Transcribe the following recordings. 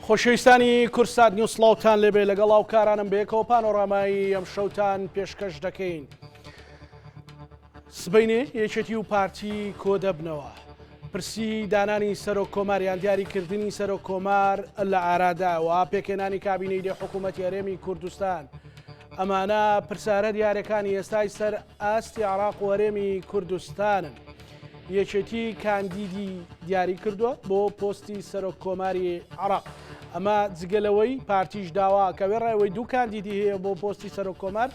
خۆشەویستانی کورسات نیوسڵاوتان لێبێ لەگەڵ هاوکارانم بەیەکەوە پانۆڕامایی ئەم شەوتان پێشکەش دەکەین. سبەینێ یەکێتی و پارتی کۆدەبنەوە پرسی دانانی سەرۆک کۆماریان دیاریکردنی سەرۆک کۆمار لە ئاراداوە پێکێنانی کابینەی دێ حکوومەتی هەرێمی کوردستان. ئەمانە پرسارە دیارەکانی ئێستای سەر ئاستی عراق و هەرێمی کوردستانن. یەکێتی کاندیدی دیاری کردووە بۆ پۆستی سەرۆک کۆماری عراق. ئەمە جگەلەوەی پارتیش داوا کەوێ ڕێەوەی دوو کاندیدی هەیە بۆ پۆستی سەرۆک کۆمار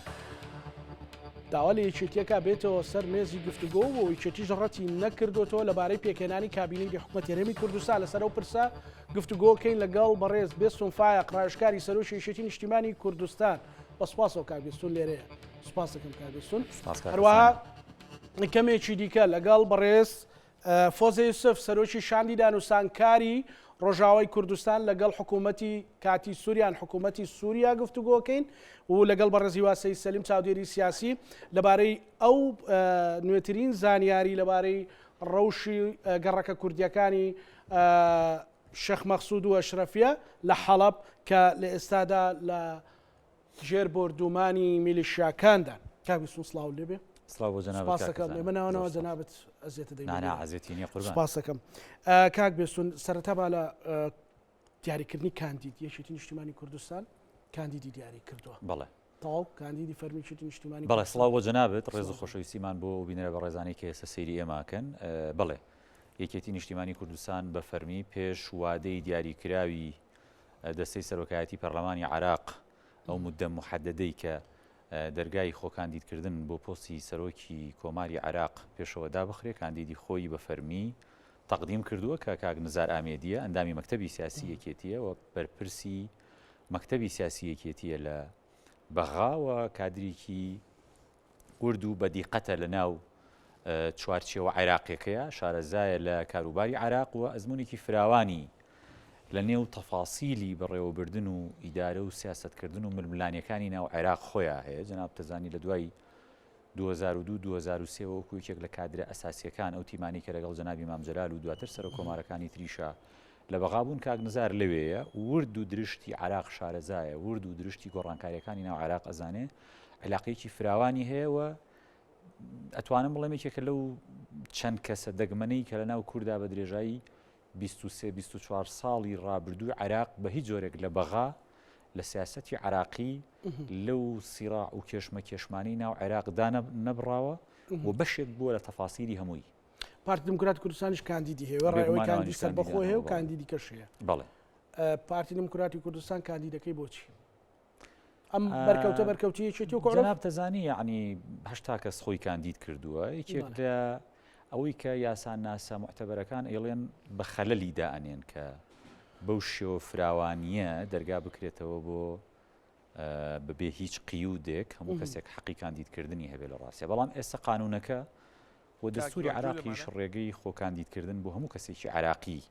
داوا لە یەکێتیەکە بێتەوە سەر مێزی گفتوگۆ و یەکێتیش ڕەتی نەکردوەوە لەبارەی پێکێنانی کابینەی حکوومەتی هەرێمی کوردستان لەسەر ئەو پرسە گفتوگۆکەین لەگەڵ بەڕێز بێستون فایق ڕایشکاری سەرۆکی یەکێتی نیشتیمانی کوردستان. بە سوپاسەوە کاکبێستون لێرەیە. سوپاس دەکەم کاکبێستون. هەروەها کەمێکی دیکە لەگەڵ بەڕێز فۆزە یوسف سەرۆکی شاندیدان و سانکاری ڕۆژاوای کوردستان لەگەڵ حکوومەتی کاتی سووریان حکوومەتی سووریا گفتوگۆکەین و لەگەڵ بەڕێزی واسی سەلیم چاودێری سیاسی لەبارەی ئەو نوێترین زانیاری لەبارەی ڕەوشی گەڕەکە کوردیەکانی شەخ مەخسوود و ئەشرەفیە لە حەڵەب کە لە ئێستادا لە ژێر بۆردومانی میلیشیاکاندان. کاکبێستون سڵاو لێبێ. منەوەنەوە جەنابەت ئەزیێتە دەیسپاسەکەم. کاک بێستون سەرەتا با لە دیاریکردنی کاندید یەکێتی نیشتیمانی کوردستان کاندیدی دیاری کردووە. بەڵێ تەواو کاندیدی فەرمیێتی نیشتیمانی. بەڵێ سڵاو بۆ جەنابەت ڕێز و خۆشەویستیمان بۆ بینەرە بە ڕێزانەی کە ئێستا سەیری ئێماکەن. بەڵێ یەکێتی نیشتیمانی کوردستان بە فەرمی پێش وادەی دیاریکراوی دەستەی سەرۆکایەتی پەرلەمانی عراق ئەو مودە محەددەدەی کە دەرگای خۆ کاندیدکردن بۆ پۆستی سەرۆکی کۆماری عراق پێشەوە دابخرێ کاندیدی خۆی بە فەرمی تەقدیم کردووە کە کاک نزار ئامێدیە ئەندامی مەکتەبی سیاسی یەکێتیە و بەرپرسی مەکتەبی سیاسی یەکێتیە لە بەغاوە کادرێکی ورد و بەدیقەتە لە ناو چوارچێوە عێراقیەکەیە شارەزایە لە کاروباری عراق و ئەزمونێکی فراوانی لە نێو تەفاسیلی بەڕێوەبردن و ئیدارە و سیاستکردن و ململانیەکانی ناو عێراق خۆیان هەیە. جەناب تەزانی لە دوای 2002-2003 وەکو یەکێک لە کادرە ئەساسیەکان ئەو تیمانی کە لەگەڵ جەنابی مام جەلال و دواتر سەرۆک کۆمارەکانی تریشە لە بەغابوون کاک نزار لەوەیە ورد و درشتی عراق شارەزایە ورد و درشتی گۆڕانکاریەکانی ناو عێراق ئەزانێ علاقەیەکی فراوانی هەیە و ئەتوانم بڵێم یەکێکە لەو چەند کەسە دەگمەنەی کە لە ناو کووردا بە درێژایی 23-24 ساڵی ڕابردوو عراق بە هیچ جۆرێک لە بەغا لە سیاسەتی عراقی لەو سیراع و کێشمە کێشمانی ناو عێراقدا نەبڕاوە و بەشێک بووە لە تەفاسیری هەمووی. پارتی دموکرات کوردستانیش کاندیدی هەیە ڕێەوەی کاندیدی سەربەخۆ هەیە و کاندیدی کەش هەیە. بەڵێ پارتی دموکراتی کوردستان کاندیدەکەی بۆچی؟ ئەم بەرکەوتە یەکێتی و جەناب تەزانی یعنی 80 کەس خۆی کاندید کردووە یەکێک لە ئەوەی کە یاسان ناسا معتەبەرەکان ئێڵێن بە خەلەلی دائەنێن کە بەو شێوە فراوانیە دەرگا بکرێتەوە بۆ بەبێ هیچ قیودێک هەموو کەسێک حەقی کاندیدکردنی هەبێت لە ڕاستیە. بەڵام ئێستا قانونەکە بۆ دەستوری عراقیش ڕێگەی خۆ کاندیدکردن بۆ هەموو کەسێکی عراقی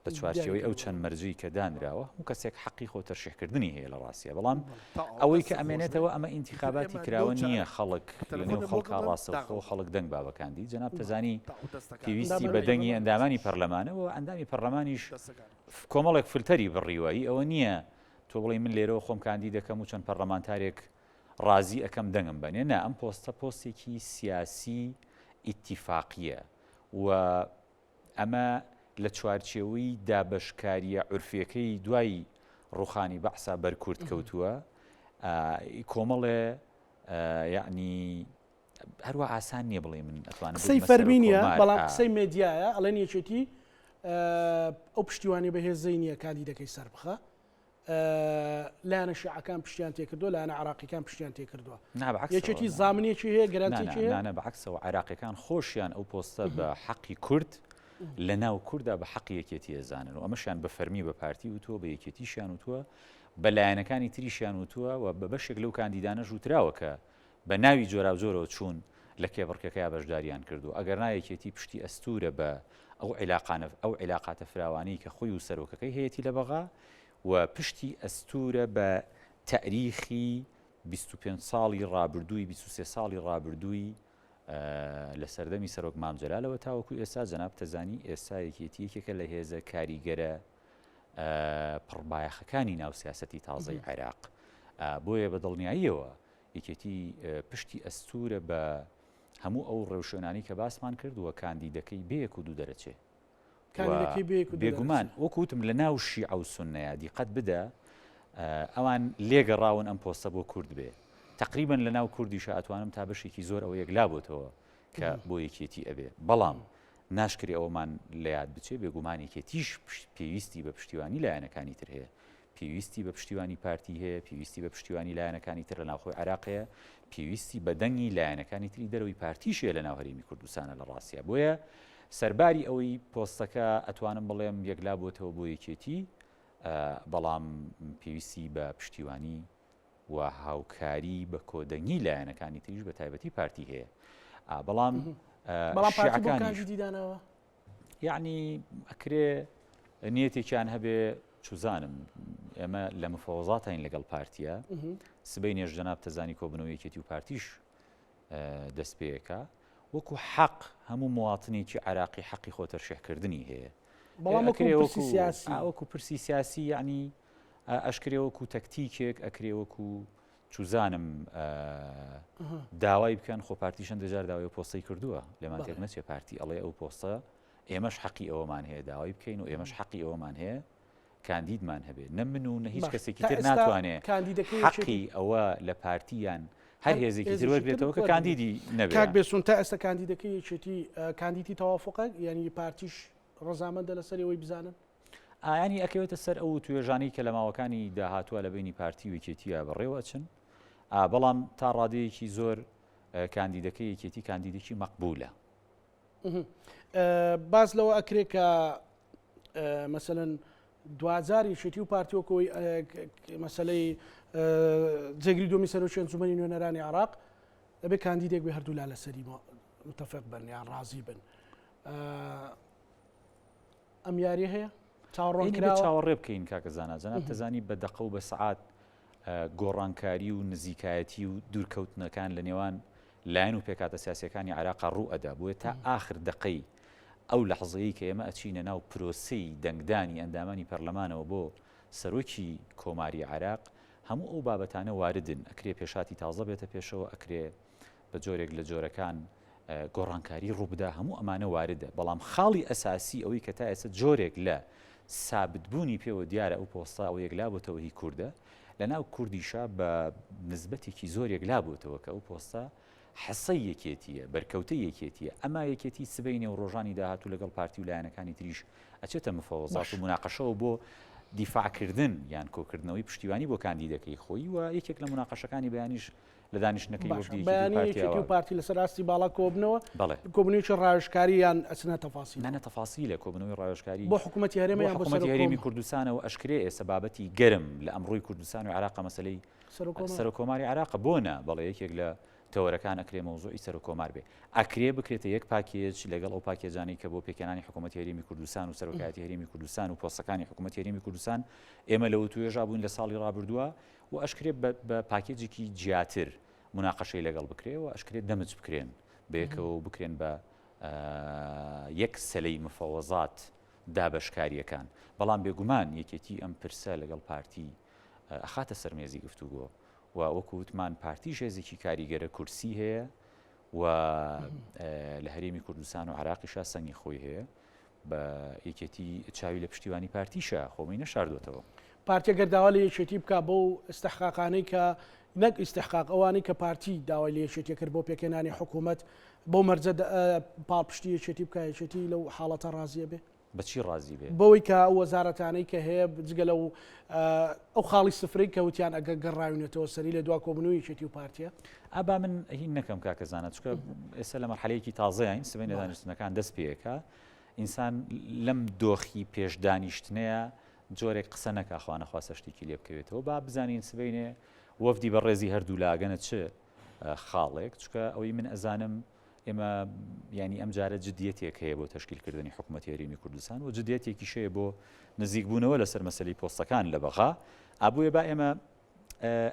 لە چوارچێوەی ئەو چەند مەرجەی کە دانراوە هەموو کەسێک حەقی خۆ تەرشیحکردنی هەیە لە ڕاستیە. بەڵام ئەوەی کە ئەمێنێتەوە ئەمە ئینتیخاباتی کراوە نییە خەڵک لەنێو خەڵکا ڕاستەوخۆ خەڵک دەنگ بابەکاندی. جەناب تەزانی پێویستی بە دەنگی ئەندامانی پەرلەمانەوە ئەندامی پەرلەمانیش کۆمەڵێک فلتەری بڕیوایی ئەوە نییە تۆ بڵێ من لێرەوە خۆم کاندید دەکەم و چەند پەرلەمانتارێک ڕازی ئەەکەم دەنگم بەنێ نا ئەم پۆستە پۆستێکی سیاسی ئیتیفاقیە و ئەمە لە چوارچێوەی دابەشکاریە عورفیەکەی دوای ڕوخانی بەحسا بەرکورد کەوتووە کۆمەڵێ یعنی هەروە ئاسان نییە بڵێ من ئەتوانم قسەی فەرمینیە بەڵام قسەی مێدیایە ئەڵێن یەکێتی ئەو پشتیوانی بەهێزەی نییە کاندیدەکەی سەر بخە لایەنە شیعەکان پشتیان تێکردووە لایەنە عراقیەکان پشتیان تێکردووە یەکێتی زامنێکی هەیە گەرانتێکی هەیە نانە بەعکسەوە عراقیەکان خۆشیان ئەو پۆستە بە حەقی کورد لە ناو کووردا بە حەقی یەکێتی ئەزانن و ئەمەشیان بە فەرمی بە پارتی وتووە بە یەکێتیشیان وتووە بە لایەنەکانی تریشیان وتووە و بە بەشێک لەو کاندیدانە ژووتراوە کە بە ناوی جۆرا و جۆرەوە چوون لە کێبڕکەکەی بەشداریان کردو ئەگەر نایەکێتی پشتی ئەستورە بە ئەو عیلاقاتە فراوانی کە خۆی و سەرۆکەکەی هەیەی لە بەغا و پشتی ئەستورە بە تاریخی 25 ساڵی ڕابردووی 23 ساڵی ڕابردووی لە سەردەمی سەرۆک مام جەلالەوە تاوەکو ئێستا جەناب تەزانی ئێستا یەکێتی یەکێکە لە هێزە کاریگەرە پڕبایەخەکانی ناو سیاسەتی تازەی عێراق بۆیە بە دڵنیاییەوە یەکێتی پشتی ئەستورە بە هەموو ئەو ڕێوشێنانی کە باسمان کردووە کاندیدەکەی بەیەک و دوو دەرەچێ بێگومان وەکوتم لە ناو شیعە و سوننەیە دیقەت بدە ئەوان لێگەڕاون ئەم پۆستە بۆ کورد بێ تقریبا لە ناو کوردیش ئەتوانم تا بەشێکی زۆر ئەوە یەکلا بۆتەوە کە بۆ یەکێتی ئەبێ بەڵام ناشکری ئەومان لە یاد بچێ بێگومانێکێتیش پێویستی بە پشتیوانی لایەنەکانی تر هەیە پێویستی بە پشتیوانی پارتی هەیە پێویستی بە پشتیوانی لایەنەکانی تر لە ناوخۆی عێراقەیە پێویستی بە دەنگی لایەنەکانی تری دەرەوەی پارتیشیە لە ناو هەرێمی کوردستانە لە ڕاستیە بۆیە سەرباری ئەوەی پۆستەکە ئەتوانم بڵێم یەکلا بۆتەوە بۆ یەکێتی بەڵام پێویستی بە پشتیوانی و هاوکاری بە کۆدەنگی لایەنەکانی تریش بە تایبەتی پارتی هەیە بەڵام دیدانەوە یعنی ئەکرێ نیەتێکیان هەبێ چوزانم ئێمە لە مفاوەزاتین لەگەڵ پارتیە سبەی نێژ جەناب تەزانی کۆبنەوەی یەکێتی و پارتیش دەست پێیەکە وەکو حەق هەموو مواطنێکی عێراقی حەقی خۆتەرشێحکردنی هەیە بەڵام وەکو پرسی سیاسی یعنی ئەشکرێ وەکو تەکتیکێک ئەکرێ وەکو چوزانم داوای بکەن خۆ پارتیشن دەجار داوای پۆستەی کردووە لێمان تێک نەچێ پارتی ئەڵێ ئەو پۆستە ئێمەش حەقی ئەوەمان هەیە داوای بکەین و ئێمەش حەقی ئەوەمان هەیە کاندیدمان هەبێت نە من و نە هیچ کەسێکی تر ناتوانێت حەقی ئەوە لە پارتیان هەر هێزێکی تر وەرگێتەوە کە کاندیدی نەبێت کاک بێسون تا ئێستا کاندیدەکەی یەکێتی کاندیدی تەوافقە یعنی پارتیش ڕەزامەندە لەسەر ئەوەی بزانن ئاینی ئەکەوێتە سەر ئەو توێژانەی کە لە ماوەکانی داهاتووە لە بینی پارتی و یەکێتیە بەڕێوە چن بەڵام تا ڕادەیەکی زۆر کاندیدەکەی یەکێتی کاندیدێکی مەقبولە باز لەوە ئەکرێت کە مەسەلەن دوازار یەکێتی و پارتیۆکەوەی مەسەلەی جێگری دۆمی سەرۆکی ئەنجومەنی نوێنەرانی عێراق دەبێت کاندیدێک بێ هەردوو لا لەسەری متفق بن یان ڕازی بن ئەم یاری هەیە چاوەڕێ بکەین کاکە زانا جەناب تەزانی بە دەقە و بە سەعات گۆڕانکاری و نزیکایەتی و دوورکەوتنەکان لە نێوان لایەن و پێکاتە سیاسیەکانی عێراق ڕوو ئەدا بۆیە تا ئاخر دقەی ئەو لەحظەیە کە ئێمە ئەچینە ناو پرۆسەی دەنگدانی ئەندامانی پەرلەمانەوە بۆ سەرۆکی کۆماری عێراق هەموو ئەو بابەتانە واردن ئەکرێ پێشاتی تازە بێتە پێشەوە ئەکرێ بە جۆرێک لە جۆرەکان گۆڕانکاری ڕووبدا هەموو ئەمانە واردە بەڵام خاڵی ئەساسی ئەوەی کە تا ئێستا جۆرێک لە سابتبوونی پێوە دیارە ئەو پۆستا ئەو یەکلا بۆتەوە هی کووردە لە ناو کوردیشا بە نسبەتێکی زۆر یەکلا بووتەوە کە ئەو پۆستە حەسەی یەکێتیە بەرکەوتە یەکێتیە ئەما یەکێتی سبەینێ و ڕۆژانی داهاتوو لەگەڵ پارتی و لایەنەکانی تریش ئەچێتە مفاوەزات و مناقەشەوە بۆ دیفاعکردن یان کۆکردنەوەی پشتیوانی بۆ کاندیدەکەی خۆی و یەکێک لە مناقەشەکانی بەیانیش لە دانیشتنەکەی وەفدی و پارتی لەسەر راستی باڵا کۆبنەوە کۆبنەوەی ڕایشکاری یان ئەچنە تەفاسی نانە تەفاسیلە کۆبنەوەی ڕایشکاری بۆ حکوومەتی هەرێمی یان بۆ هەرێمی کوردستانەوە ئەشکرێ ئێستا بابەتی گەرم لە ئەمڕۆی کوردستان و عێراق مەسەلەی سەر و کۆماری عێراق بۆنە بەڵێ یەکێک لە تەوەرەکان ئەکرێ مەوزوعی سەر و کۆمار بێ ئەکرێ بکرێتە یەک پاکێج لەگەڵ ئەو پاکێجانی کە بۆ پێکەنانی حکوومەتی هەرێمی کوردستان و سەرۆکایەتی هەرێمی کوردستان و پۆستەکانی حکوومەتی هەرێمی کوردستان ئێمە لەوە توێژا بووین لە ساڵی ڕابردووە و ئەشکرێ بە پاکێجێکی جیاتر مناقەشەی لەگەڵ بکرێ و ئەشکرێت دەمج بکرێن بەیەکەوە بکرێن بە یەک سەلەی مفاوەزات دابەشکاریەکان بەڵام بێگومان یەکێتی ئەم پرسە لەگەڵ پارتی ئەخاتە سەرمێزی گفتوگۆ و وەکو وتمان پارتی ژێزێکی کاریگەرە کورسی هەیە و لە هەرێمی کوردستان و عێراقیشا سەنگی خۆی هەیە بە یەکێتی چاوی لە پشتیوانی پارتیشە خۆمی نەشاردوێتەوە پارتیە گەرداوا لە یەکێتی بکە بۆ ئستحقاقانەی کە نەک ئیستحقاق ئەوانەی کە پارتی داوای لە یەکێتی کرد بۆ پێکەنانی حکوومەت بۆ مەرجە پاڵپشتی یەکێتی بکە یەکێتی لەو حاڵەتە ڕازیە بێ بەچی ڕازی بێ بەوەی کە ئەو وەزارەتانەی کە هەیە جگە لەو ئەو خاڵی سفرەی کەوتیان ئەگە گەڕاوینێتەوە سەری لە دوا کۆبنەوەی یەکێتی و پارتیە ئابا من هین نەکەم کاکەزانە چکە ئێستا لە مەرحەلەیەکی تازەیین سبەی دانیشتنەکان دەست پێیەکە ئینسان لەم دۆخی پێشدانیشتنەیە جۆرێک قسە نەکا خوا نەخواسە شتێکی لێ بکەوێتەوە با بزانین سبەینێ وەفدی بەڕێزی هەردوو لاگەنە چ خاڵێک چکە ئەوەی من ئەزانم ئێمە ینی ئەم جارە جدیەتێک هەیە بۆ تەشکیلکردنی حکوومەتی هەرێمی کوردستان و جدیەتێکی شەیە بۆ نزیکبوونەوە لەسەر مەسەلەی پۆستەکان لە بەغا ئابوویە با ئێمە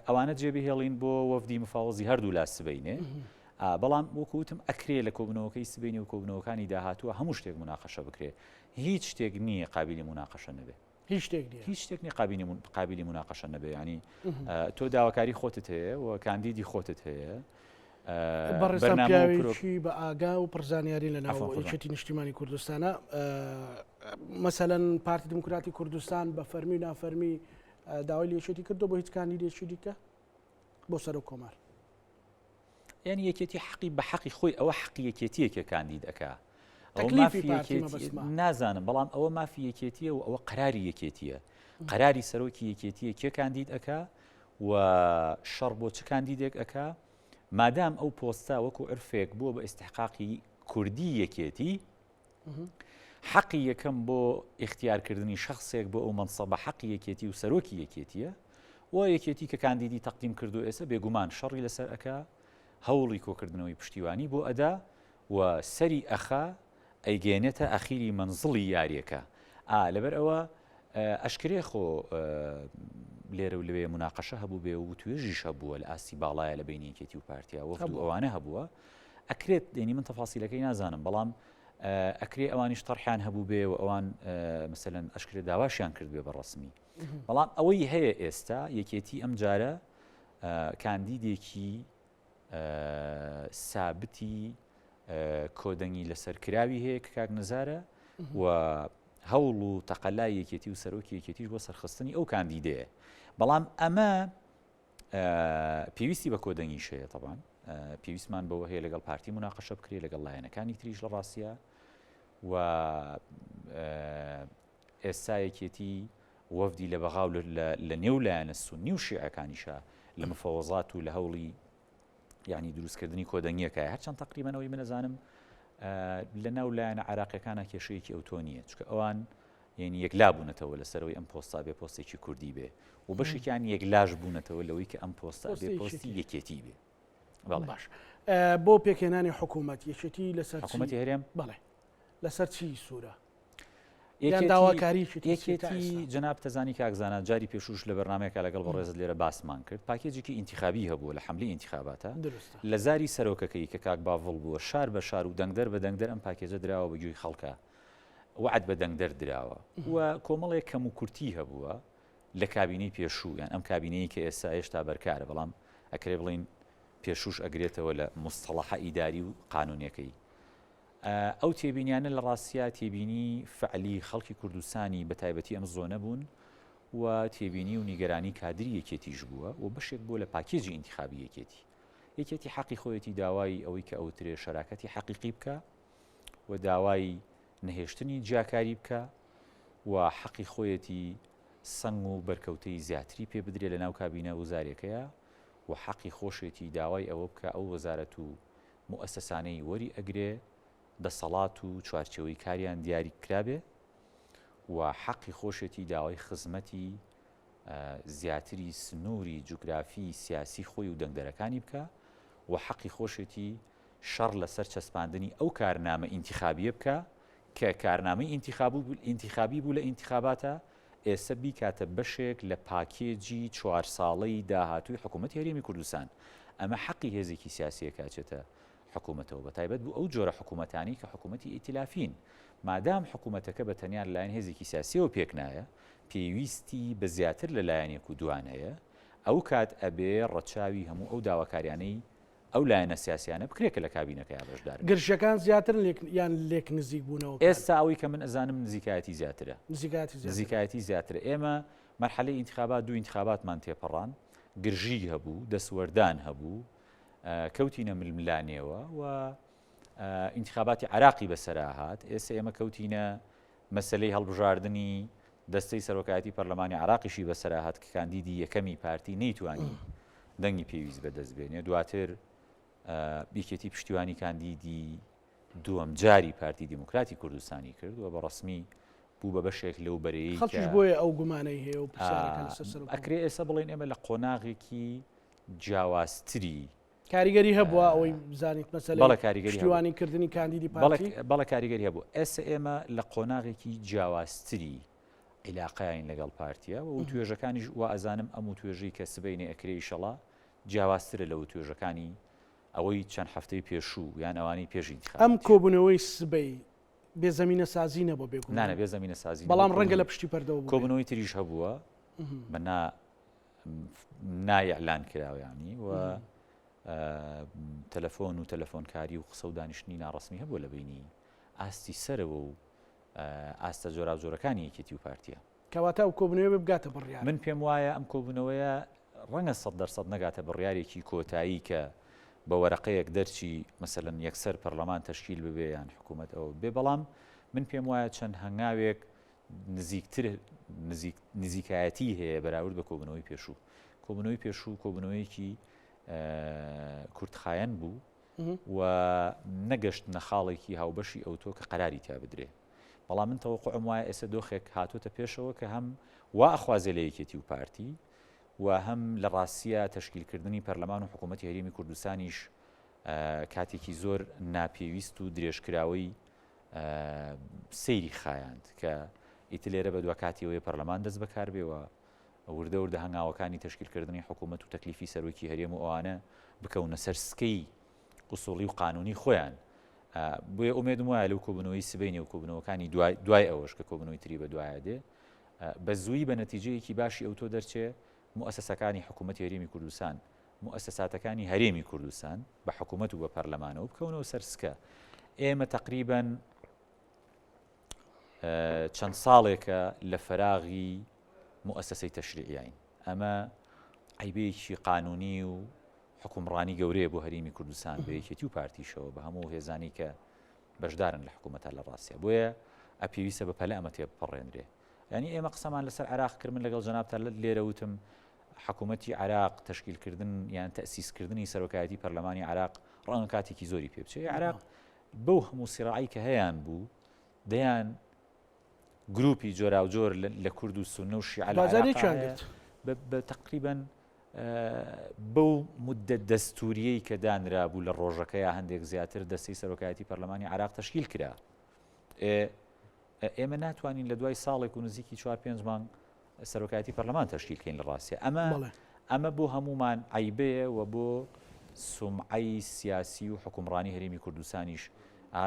ئەوانە جێبهێڵین بۆ وەفدی مفاوەزی هەردوو لا سبەینێ بەڵام وەکوتم ئەکرێ لە کۆبنەوەکەی سبەینی و کۆبنەوەکانی داهاتووە هەموو شتێک مناقەشە بکرێ هیچ شتێک نییە قابلی مناقەشە نەبێ هیچ شتێک نیە هیچ شتێک قابلی مناقەشە نەبێ ینی تۆ داواکاری خۆتت هەیە و کاندیدی خۆتت هەیە بەڕێستان پیاوێکی بە ئاگا و پرزانیاری لە ناو یەکێتی نیشتیمانی کوردستانە مەسەلەن پارتی دموکراتی کوردستان بە فەرمی و نافەرمی داوای لێچێتی کردو بۆ هیچ کاندیدێکی دیکە بۆ سەر و کۆمار یعنی یەکێتی حەقی بە حەقی خۆی ئەوە حەقی یەکێتیەکە کاندید ئەکا نازانم بەڵام ئەوە مافی یەکێتیە و ئەوە قەراری یەکێتیە قەراری سەرۆکی یەکێتیە کێ کاندید ئەکا و شەڕ بۆ چ کاندیدێک ئەکا مادام ئەو پۆستە وەکو عرفێک بووە بە ئیستحقاقی کوردی یەکێتی حەقی یەکەم بۆ اختیارکردنی شخصێک بۆ ئەو منسەبە حەقی یەکێتی و سەرۆکی یەکێتیە و یەکێتی کە کاندیدی تەقدیم کردو ئێستا بێگومان شەڕی لەسەر ئەکا هەوڵی کۆکردنەوەی پشتیوانی بۆ ئەدا و سەری ئەخا ئەیگەێنێتە ئەخیری منزڵی یاریەکە لەبەر ئەوە ئەشکرێ خۆ لێرە و لەوێ مناقەشە هەبوو بێ و توێژیش هەبووە لە ئاسی باڵایە لە بینی یەکێتی و پارتیا وەفد و ئەوانە هەبووە ئەکرێت دێنی من تەفاسیلەکەی نازانم بەڵام ئەکرێ ئەوانیش تەرحیان هەبوو بێ و ئەوان مەسەلەن ئەشکرێ داواشیان کرد بێ بەڕەسمی بەڵام ئەوەی هەیە ئێستا یەکێتی ئەم جارە کاندیدێکی سابتی کۆدەنگی لەسەر کراوی هەیە کە کاک نەزارە و هەوڵ و تەقەلای یەکێتی و سەرۆکی یەکێتیش بۆ سەرخستنی ئەو کاندیدەیە بەڵام ئەمە پێویستی بە کۆدەنگیش هەیە طبعاً پێویستمان بەوە هەیە لەگەڵ پارتی مناقەشە بکرێ لەگەڵ لایەنەکانی تریش لە ڕاستیە و ئێستا یەکێتی وەفدی لە بەغاو لە نێو لایەنە سونی و شیعەکانیشە لە مفەوەزات و لە هەوڵی یعنی دروستکردنی کۆدەنگیەکە هەرچەند تقریباً ئەوەی منەزانم لە ناو لایەنە عراقیەکانە کێشەیەکی ئەوتۆ نییە چونکە ئەوان یعنی یەکلا بوونەتەوە لەسەرەوەی ئەم پۆستا بێ پۆستێکی کوردی بێ و بەشێکیان یەکلاش بوونەتەوە لەوەی کە ئەم پۆستا بێ پۆستی یەکێتی بێ باش بۆ پێکهێنانی حکوومەت یەکێتی لەسەر حکوومەتی هەرێم بەڵێ لەسەر چی سوورە یەکێتی جەناب تەزانی کاکزانە جاری پێشوش لە بەرنامەیەکە لەگەڵ بەڕێزت لێرە باسمان کرد پاکێجێکی ئینتیخابی هەبووە لە حملەی ئینتیخاباتە لە زاری سەرۆکەکەی کە کاک باڤڵ بووە شار بە شار و دەنگدەر بە دەنگدەر ئەم پاکێجە دراوە بە گوێی خەڵکە وعد بە دەنگدەر دراوە و کۆمەڵێک کەم و کورتی هەبووە لە کابینەی پێشوو یان ئەم کابینەی کە ئێستا هێشتا بەرکارە بەڵام ئەکرێ بڵین پێشوش ئەگرێتەوە لە مستەڵەحە ئیداری و قانونیەکەی ئەو تێبینیانە لە ڕاستیا تێبینی فعلی خەڵکی کوردستانی بە تایبەتی ئەم زۆنە بوون و تێبینی و نیگەرانی کادری یەکێتیش بووە و بەشێک بۆ لە پاکێجی ئینتیخابی یەکێتی حەقی خۆیەتی داوای ئەوەی کە ئەوترێ شەراکەتی حەقیقی بکە و داوای نەهێشتنی جیاکاری بکە و حەقی خۆیەتی سەنگ و بەرکەوتەی زیاتری پێ بدرێ لە ناو کابینە وەزارەکەیە و حەقی خۆشێتی داوای ئەوە بکە ئەو وەزارەت و موئەسسەسانەی وەری ئەگرێ دەسەڵات و چوارچێوەی کاریان دیاری کرابێ و حەقی خۆشێتی داوای خزمەتی زیاتری سنووری جوگرافی سیاسی خۆی و دەنگدەرەکانی بکە و حەقی خۆشێتی شەڕ لەسەر چەسپاندنی ئەو کارنامە ئینتیخابیە بکە کە کارنامەی ئینتیخابی بوو لە ئینتیخاباتە ئێستا بیکاتە بەشێک لە پاکێجی 4 ساڵەی داهاتووی حکوومەتی هەرێمی کوردستان ئەمە حەقی هێزێکی سیاسیە کاچێتە حکوومەتەوە بە تایبەت بوو ئەو جۆرە حکوومەتانی کە حکوومەتی ئیتیلافین مادام حکوومەتەکە بە تەنیا لەلایەن هێزێکی سیاسیەوە پێک نایە پێویستی بە زیاتر لە لایەنێک و دوان هەیە ئەو کات ئەبێ ڕەچاوی هەموو ئەو داواکاریانەی ئەو لایەنە سیاسیانە بکرێت کە لە کابینەکە یا بەشدار گرژەکان زیاتر یان لێک نزیک بوونەوە ئێستا ئەوەی کە من ئەزانم نزیکایەتی زیاترە نزیکایەتی زیاترە ئێمە مەرحەلەی ئینتیخابات دوو ئینتیخاباتمان تێپەڕان گرژی هەبوو دەسوەردان هەبوو کەوتینە ململانێەوە و ئینتیخاباتی عراقی بەسەرا هات ئێستا ئێمە کەوتینە مەسلەی هەڵبژاردننی دەستەی سەرۆکایەتی پەرلەمانی عراقیشی بەسەرا هات کە کاندیدی یەکەمی پارتی نەیتوانی دەنگی پێویست بەدەست بێنێ دواتر بیکێتی پشتیوانی کاندیدی دووەم جاری پارتی دیموکراتی کوردستانی کرد و بە ڕسمی بوو بە بەشێک لەو بەرەیە خەڵکیش بۆیە ئەو گومانەی هەیە و ئەکرێ ئێستا بڵێن ئێمە لە قۆناغێکی جیاوازتری کاریگەری هەبووە ئەوەی بزانیت مەسەلەی پشتیوانی کردنی کاندیدی پارتی بەڵە کاریگەری هەبوو ئێستا ئێمە لە قۆناغێکی جیاوازتری عیلاقەیان لەگەڵ پارتیە و توێژەکانیش وا ئەزانم ئەم و توێژەی کە سبەینێ ئەکرێ ئیشەڵا جیاوازترە لەو توێژەکانی ئەوەی چەند هەفتەی پێشوو یان ئەوانی پێش ئینتیخابات ئەم کۆبوونەوەی سبەی بێزەمینە سازی نەبوو بێگومان نانە بێ زەمینە سازی بەڵام ڕەنگە لە پشتی پەردەوە بوو کۆبنەوەی تریش هەبووە بە نایعلان کراویانی و تەلەفۆن و تەلەفۆنکاری و قسە و دانیشتنی ناڕەسمی هەبووە لە بینی ئاستی سەرەوە و ئاستە جۆراوجۆرەکانی یەکێتی و پارتیە کەواتە ئەو کۆبنەوەی بگاتە بڕیار من پێم وایە ئەم کۆبوونەوەیە ڕەنگە 100% نەگاتە بڕیارێکی کۆتایی کە بە وەرەقەیەک دەرچی مەسەلەن یەکسەر پەرلەمان تەشکیل ببێ یان حکوومەت ئەوە بێ بەڵام من پێم وایە چەند هەنگاوێک نزیکایەتی هەیە بەراورد بە کۆبنەوەی پێشوو کۆبنەوەی پێشوو کۆبنەوەیەکی کورتخایەن بوو و نەگەشت نەخاڵێکی هاوبەشی ئەوتۆ کە قەراری تا بدرێ بەڵام من تەوەقعم وایە ئێستا دۆخێک هاتوۆتە پێشەوە کە هەم وا ئەخوازێ لە یەکێتی و پارتی و هەم لە ڕاستیە تەشکیلکردنی پەرلەمان و حکوومەتی هەرێمی کوردستانیش کاتێکی زۆر ناپێویست و درێژکراوەی سەیری خایاند کە ئیتر لێرە بە دووە کاتیەوەی پەرلەمان دەست بەکار بێەوە وردە وردە هەنگاوەکانی تەشکیلکردنی حکوومەت و تەکلیفی سەرۆکی هەرێم و ئەوانە بکەونە سەر سکەی قوسوڵی و قانونی خۆیان بۆیە ئومێدم وایە لەو کۆبنەوەی سبەینێ و کۆبنەوەکانی دوای ئەوەش کە کۆبنەوەی تری بە دوایە دێ بە زووی بە نەتیجەیەکی باشی ئەوتۆ دەرچێ مؤسسەکانی حکوومەتی هەرێمی کوردستان مؤسساتەکانی هەرێمی کوردستان بە حکوومەت و بە پەرلەمانەوە بکەونەوە سەر سکە ئێمە تقریباً چەند ساڵێکە لە فەراغی مؤسسەی تەشریعیین ئەمە عیبەیەکی قانونی و حکومڕانی گەورەیە بۆ هەرێمی کوردستان بە یەکێتی و پارتیشەوە بە هەموو هێزانی کە بەشدارن لە حکوومەتە لە ڕاستیە بۆیە ئەپێویستە بە پەلە ئەمە تێبپەڕێنرێ ینی ئێمە قسەمان لەسەر عێراق کردن لەگەڵ جەنابتە لێرە وتم حکوومەتی عێراق تەشکیلکردن یان تەسیسکردنی سەرۆکایەتی پەرلەمانی عێراق ڕەنگە کاتێکی زۆری پێ بچێ عێراق بەو هەموو سیڕعی کە هەیەیان بوو دەیان گروپی جۆرا و جۆر لە کورد و سونە و شیعە بە تقریباً بەو مدە دەستوریەی کە دانرا بوو لە ڕۆژەکەیە هەندێک زیاتر دەستەی سەرۆکایەتی پەرلەمانی عێراق تەشکیل کرا ئێمە ناتوانین لە دوای ساڵێک و نزیکی 4-5 مانگ سەرۆکایەتی پەرلەمان تەشکیلکەین لە ڕاستیە ئەمە بۆ هەمومان عیبەیە و بۆ سومعەی سیاسی و حکومڕانی هەرێمی کوردستانیش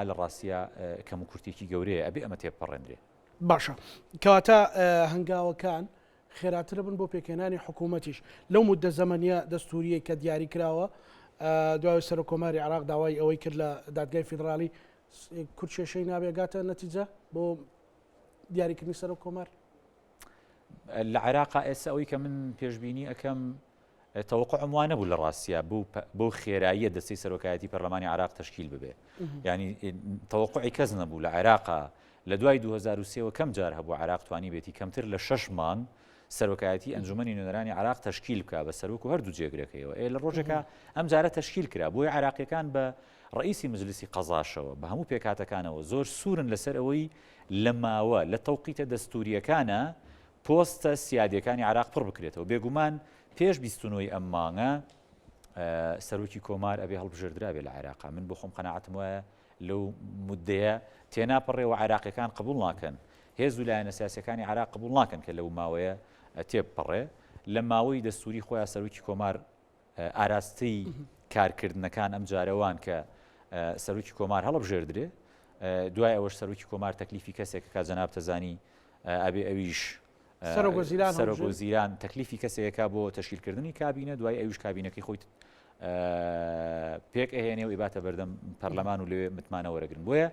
لە ڕاستیە کەم و کورتێکی گەورەیە ئەبێ ئەمە تێپەڕێنرێ باشە کەواتە هەنگاوەکان خێراترە بن بۆ پێکێنانی حکوومەتیش لەو مدە زەمەنیە دەستوریە کە دیاری کراوە دوای سەرۆکۆماری عێراق داوای ئەوەی کرد لە دادگای فیدرالی کورتکێشەی نابێگاتە نەتیجە بۆ دیاریکردنی سەرۆکۆمار لە عێراقا ئێستا ئەوەی کە من پێشبینی ئەەکەم تەوەقعم وانە بوو لە ڕاستیە بۆ خێراییە دەستەی سەرۆکایەتی پەرلەمانی عێراق تەشکیل ببێ ینی تەوەقعی کەس نەبوو لە عێراقا لە دوای 2023 کەم جار هەبوو عێراق توانی بێتی کەمتر لە 6 مانگ سەرۆکایەتی ئەنجومەنی نوێنەرانی عێراق تەشکیل بکە بە سەرۆک و هەردوو جێگرەکەیەوە لە ڕۆژێکە ئەم جارە تەشکیل کرا بۆی عێراقیەکان بە ڕئیسی مجلسی قەزاشەوە بە هەموو پێکاتەکانەوە زۆر سوورن لەسەر ئەوەی لە ماوە لە تەوقیتە دەستوریەکانە پۆستە سیادیەکانی عێراق پڕ بکرێتەوە بێگومان پێش 29 ئەم مانگە سەرۆکی کۆمار ئەبێ هەڵبژێردرابێ لە عێراقا من بۆ خۆم قەناعەتم وایە لەو مدەیە تێناپەڕێەوە عێراقیەکان قبول ناکەن هێز و لایەنە سیاسیەکانی عێراق قبول ناکەن کە لەو ماوەیە تێبپەڕێ لە ماوەی دەستوری خۆیان سەرۆکی کۆمار ئاراستەی کارکردنەکان ئەم جارەوان کە سەرۆکی کۆمار هەڵبژێردرێ دوای ئەوەش سەرۆکی کۆمار تەکلیفی کەسێک کە جەناب تەزانی ئەبێ ئەویش سەرۆکوەزیران تەکلیفی کەسێکە بۆ تەشکیلکردنی کابینە دوای ئەویش کابینەکەی خۆی پێک ئەهێنێ و ئیباتە بەردەم پەرلەمان و لێ متمانە وەرەگرن بۆیە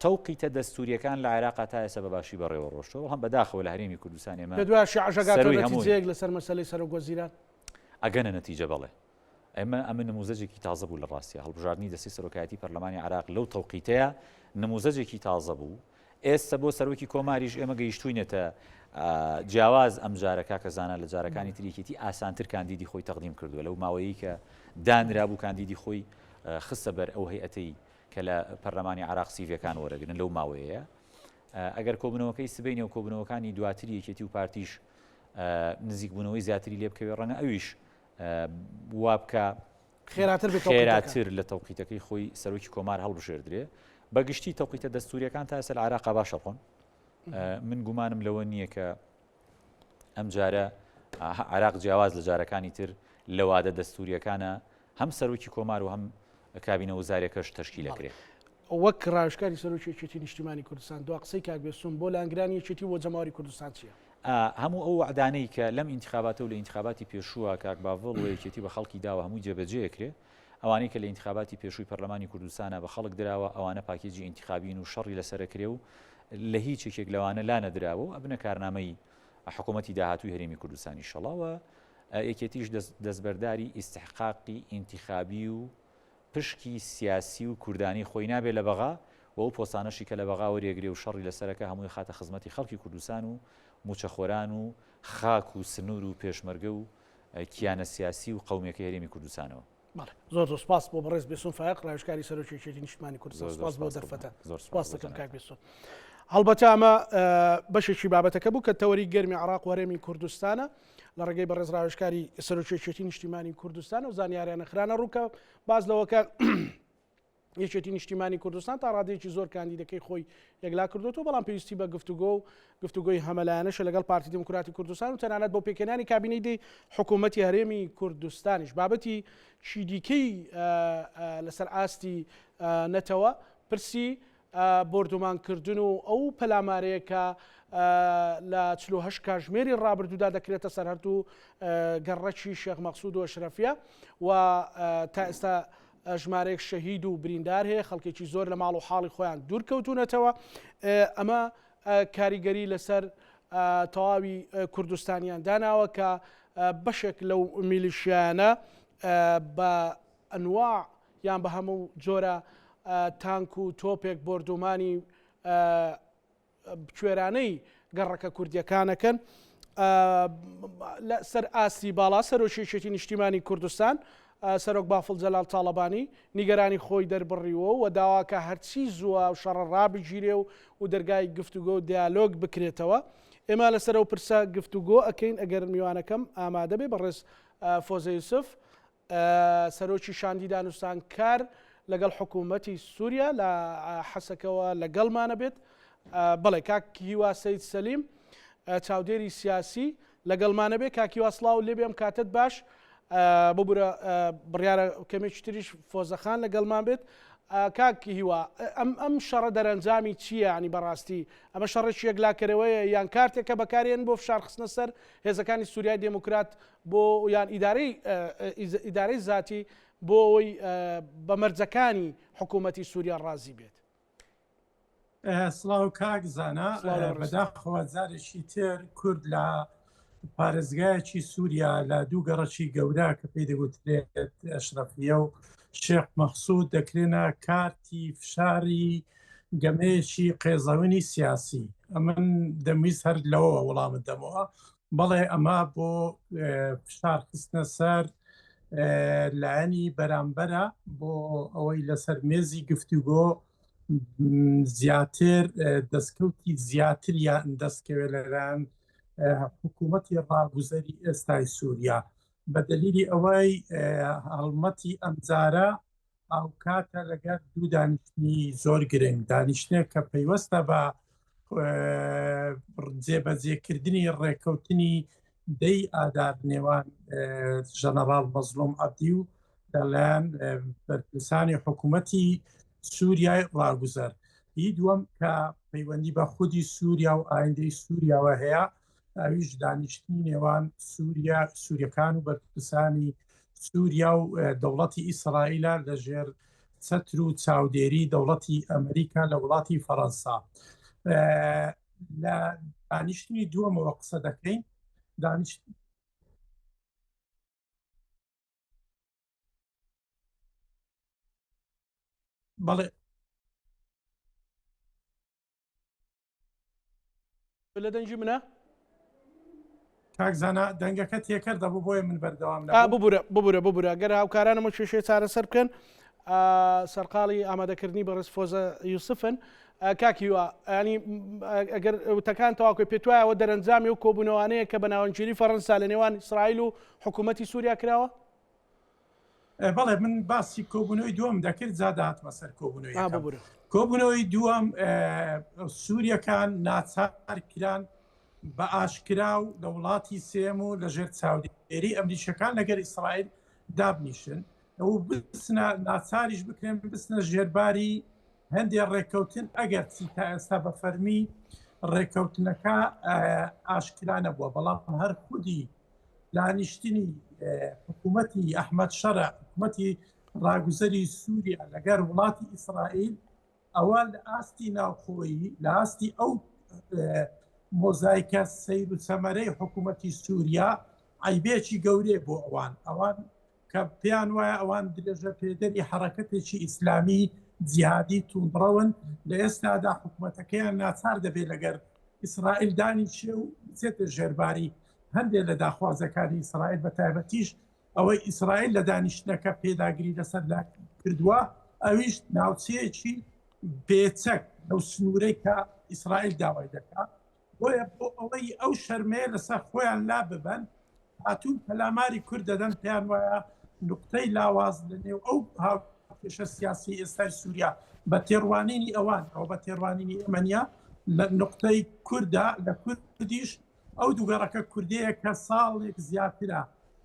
تەوقیتە دەستوریەکان لە عێراقا تا ئێستا بەباشی بەڕێوە ڕۆشتەوە هەم بەداخەوە لە هەرێمی کوردستان ئێمە نتیجەیەک لەسەر مەسەلەی سەرۆکوەزیران ئەگەنە نەتیجە بەڵێ ئەمە نموزەجێکی تازە بوو لە ڕاستیە هەڵبژاردننی دەستی سەرۆکایەتی پەرلەمانی عێراق لەو تەوقیتەیە نموزەجێکی تازە بوو ئێستا بۆ سەرۆکی کۆماریش ئێمە گەیشتوینێتە جیاواز ئەم جارەکە کە زانە لە جارەکانی تریکێتی ئاسانتر کاندیدی خۆی تەقدیم کردووە لەو ماوەیە کە دانرا بوو کاندیدی خۆی خستە بەر ئەو هەیئەتەی کە لە پەرلەمانی عێراق سیڤەکان وەرەگرن لەو ماوەیە ئەگەر کۆبنەوەکەی سبەینێ و کۆبنەوەکانی دواتری یەکێتی و پارتیش نزیک بوونەوەی زیاتری لێ بکەوێ ڕەنگە ئەویش وا بکە خێراتر لە تەوقیتەکەی خۆی سەرۆکی کۆمار هەڵبژێردرێ بەگشتی تەوقیتە دەستوریەکان تا ئێستا لە عێراقا باشە ڕۆن من گومانم لەوە نییە کە ئەم جارە عێراق جیاواز لە جارەکانی تر لەوادە دەستوریەکانە هەم سەرۆکی کۆمار و هەم کابینە وەزارێکەش تەشکیلەکرێت وەک ڕاوشکاری سەرۆکیەتی نیشتیمانی کوردستان دو قسەی کاک بێسوون بۆ لاگرانی یەکێتی بۆ جەماوەری کوردستان چییە؟ هەموو ئەو وعدانەی کە لەم ئینتخاباتە و لە ئینتخاباتی پێشووە کاک باڤڵ و یەکێتی بە خەڵکی داوە هەمووی جێبەجێکرێ ئەوانەی کە لە ئینتخاباتی پێشووی پەرلەمانی کوردستانە بە خەڵک دراوە ئەوانە پاکێجی ئینتخابین و شەڕی لەسەرکرێ و لە هیچ یەکێک لەوانە لا نەدراوە و ئەبنە کارنامەی حکوومەتی داهاتووی هەرێمی کوردستانی شەڵاوە یەکێتیش دەستبەرداری ئیستحقاقی ئینتخابی و پشکی سیاسی و کوردانی خۆی نابێت لە بەغا و ئەو پۆستانەشی کە لە بەغا وەرێگرێ و شەڕی لەسەرەکە هەمووی خاتە خزمەتی خەڵکی کوردستان و موچەخۆران و خاک و سنوور و پێشمەرگە و کیانە سیاسی و قەومێکی هەرێمی کوردستانەوە. زۆر سپاس بۆ بەڕێز بێسوون فایق ڕاوشکاری سەرۆکیەتی نیشتیمانی کوردستان. سپاس بۆ دەرفەتە. سپاس دەکەم کاک بێسوون. هەڵبەتە ئەمە بەشێکی بابەتەکە بوو کە تەوەری گەرمی عێراق و هەرێمی کوردستانە لە ڕێگەی بەڕێز ڕاوشکاری سەرۆکیەتی نیشتیمانی کوردستان و زانیاریانە خرانە ڕووکە باز لەوەکە یەکێتی نیشتیمانی کوردستان تا ڕادەیەکی زۆر کاندیدەکەی خۆی یەکلا کردوەوە بەڵام پێویستی بە گفتوگۆی هەمەلایەنەشە لەگەڵ پارتی دموکراتی کوردستان و تەنانەت بۆ پێکێنانی کابینەی حکوومەتی هەرێمی کوردستانیش بابەتی چیدیکەی لەسەر ئاستی نەتەوە پرسی بردومانکردن و ئەو پەلامارەیە کە لە 48 کاتژمێری ڕابردوودا دەکرێتە سەرهەردوو گەڕەکی شێخ مەقسوود و ئەشرەفیە و تا ئێستا ژمارەیەک شەهید و بریندار هەیە خەڵکێکی زۆر لە ماڵ و حاڵی خۆیان دوورکەوتونەتەوە ئەمە کاریگەری لەسەر تەواوی کوردستانیان داناوە کە بەشێک لەو میلیشیانە بە ئەنواع یان بە هەموو جۆرە تانک و تۆپێک بردومانی کوێرانەی گەڕەکە کوردیەکانەکەن سەر ئاستی باڵا سەرۆکیەتی نیشتیمانی کوردستان سەرۆک بافڵ جەلال تاڵەبانی نیگەرانی خۆی دەربڕیوە و داواکە هەرچی زووە و شەڕە ڕابگیرێ و دەرگای گفتوگۆ و دیالۆگ بکرێتەوە. ئێمە لەسەر ئەو پرسە گفتوگۆ ئەکەین ئەگەر میوانەکەم ئامادە بێ بەڕێز فۆزە یوسف سەرۆکی شاندی دانوستان کار لەگەڵ حکوومەتی سووریا لە حەسەکەوە لەگەڵمانە بێت. بەڵێ کاک هیوا سەید سەلیم چاودێری سیاسی لەگەڵمانە بێت. کاک هیوا سڵاو لێ بێم کاتت باش بۆ بورە بڕیارە کەمێکی تریش فۆزەخان لەگەڵمان بێت. کاکی هیوا ئەم شەڕە دەرەنجامی چییە؟ ینی بەڕاستی ئەمە شەڕێکی یەکلاکەرەوەیە یان کارتێکە بەکارێن بۆ فشار خستنە سەر هێزەکانی سووریای دموکرات بۆ یان ئیدارەی زاتی بۆ ئەوەی بە مەرجەکانی حکوومەتی سووریا ڕازی بێت. سڵاو کاک زانا بەداخەوە جارێکی تر کورد لە پارێزگایەکی سووریا لە دوو گەڕەکی گەورە کە پێی دەگوترێت ئەشرەفیە و شێخ مەقسوود دەکرێنە کارتی فشاری گەمەیەکی قێزەونی سیاسی. ئەمن دەمویست هەر لەوە وەڵامت دەمەوە بەڵێ ئەمە بۆ فشار خستنە سەر لایەنی بەرامبەرە بۆ ئەوەی لەسەر مێزی گفتوگۆ زیاتر دەستکەوتی زیاتر یان دەستکەوێت لەلایەن حکوومەتی ڕاگوزەری ئێستای سووریا بە دلیلی ئەوەی هەڵمەتی ئەمجارە ئەو کاتە لەگەر دوو دانیشتنی زۆر گرنگ دانیشتێک کە پەیوەستە بە جێبەجێکردنی ڕێکەوتنی دەی ئادار نێوان ژەنەڕاڵ مەزلوم عەبدی و لەلایەن بەرپرسانی حکوومەتی سووریای ڕاگوزەر. هی دووەم کە پەیوەندی بە خودی سووریا و ئایندەی سووریاوە هەیە ئەویش دانیشتنی نێوان سووریەکان و بەرپرسانی سووریا و دەوڵەتی ئیسرائیلە لەژێر چەتر و چاودێری دەوڵەتی ئەمریکا لە وڵاتی فەڕەنسا. لە دانیشتنی دووەمەوە قسە دەکەین بەڵێ لە دەنجی منە کاکزانە دەنگەکە تێکرد بوو بۆیە من بەردەوام ببوورە گەر هاوکارانەمە کێشەیە چارەسەر بکەن سەرقاڵی ئامادەکردنی بەڕێز فۆزە یوسفن. کاکیوە ینی ئەگەر وتەکان تەواکۆی پێت وایەوە دەرەنجامی و کۆبوونەوانەیە کە بە ناوەنجێری فەڕەنسا لە نێوان ئیسرائیل و حکوومەتی سووریا کراوە؟ بەڵێ من باسی کۆبوونەوەی دووەم دەکرد زادهاتمە سەر کۆبوونەوەی دووەم سووریەکان ناچار کران بە ئاشکرا و لە وڵاتی سێم و لەژێر چاودێری ئەمریکیەکان لەگەر ئیسرائیل دابنیشن ئەو بسنە ناچاریش بکرێن بستنە ژێرباری هەندێک ڕێککەوتن ئەگەر چی تا ئێستا بە فەرمی ڕێککەوتنەکە ئاشکرا نەبووە، بەڵام هەر خودی دانیشتنی حکوومەتی ئەحمەد شەرع حکوومەتی ڕاگوزەری سووریا لەگەر وڵاتی ئیسرائیل ئەوە لە ئاستی ناوخۆیی لە ئاستی ئەو مۆزایکە سەیر و سەمەرەی حکوومەتی سووریا عیبێکی گەورەی بۆ ئەوان کە پێیان وایە ئەوان درێژە پێدەری حرەکەتێکی ئیسلامی جیهادی توندڕەون لە ئێستادا حکوومەتەکەیان ناچار دەبێت لەگەر ئیسرائیل دانیچێ و بچێتە ژێرباری هەندێک لە داخوازەکانی ئیسرائیل بە تایبەتیش ئەوەی ئیسرائیل لە دانیشتنەکە پێداگیری لەسەردا کردووە ئەویش ناوچەیەکی بێچەک لەو سنوورەی کە ئیسرائیل داوای دەکات بۆیە بۆ ئەوەی ئەو شەرمەیە لەسەر خۆیان لا ببەن هاتوون پەلاماری کورد دەدەن پێیان وایە نقطەی لاواز لە نێو ئەو هاوکێشە سیاسی ئێستای سووریا بە تێڕوانینی ئەوان ئەو بە تێڕوانینی ئەمەنیا لە نقطەی کووردا لە کوردیش ئەو دووگەڕەکە کوردەیە کە ساڵێک زیاترە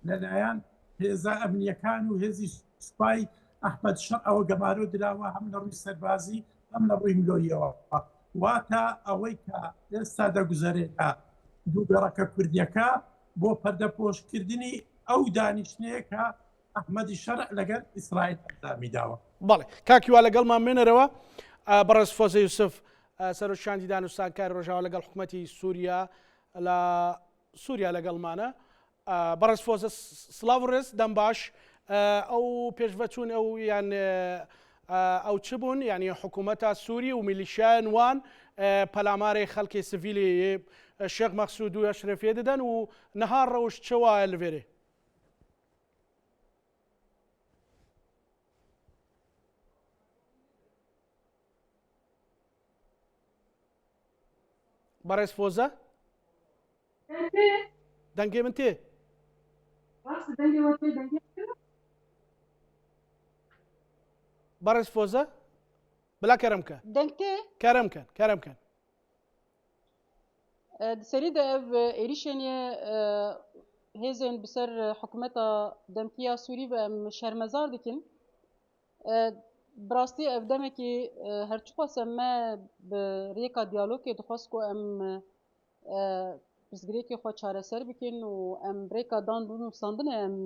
لەلایەن هێزە ئەمنیەکان و هێزی سوپای ئەحمەد شەڕ ئەوە گەمارۆ دراوە هەم لە ڕووی سەربازی هەم لە ڕووی ملۆیەوە واتە ئەوەی کە ئێستا دەگوزارێتە دووگەڕەکە کوردیەکە بۆ پەردەپۆشکردنی ئەو دانیشتەیە کە ئەحمەدی شەرع لەگەر ئیسرائیل ئەندامی داوە. بەڵێ کاکیوا لەگەڵمان مێنەرەوە بەڕێز فۆزە یوسف سەرۆکشاندی دانوستانکاری ڕۆژاوە لەگەڵ حکوومەتی سووریا لە سووریا لەگەڵمانە. بەڕێز فۆزە سڵاو ڕێز دەم باش ئەو پێشڤەچوون ئەو یان ئەو چ بوون یعنی حکوومەتە سووری و میلیشیان وان پەلامارەی خەڵکی سڤیلی شێخ مەخسوود و ئەشرەفێ دەدەن و نەهار ڕەوش چ وایە لەوێرێ؟ بەڕێز فۆزە دەنگێ من تێ بەڕێز فۆزە بلا کەرەمکە کەرەمکەن سەری دە ئەv ێریشێنیە هێزên bi ser hikûmeta demtiya Sûrî ve em şermezar dikin bi rastî ev demekî herçiqas me bi rêka diyalogê dixwast ku em pirsgirêkê xwe çareser bikin û em rêka dan û standinê em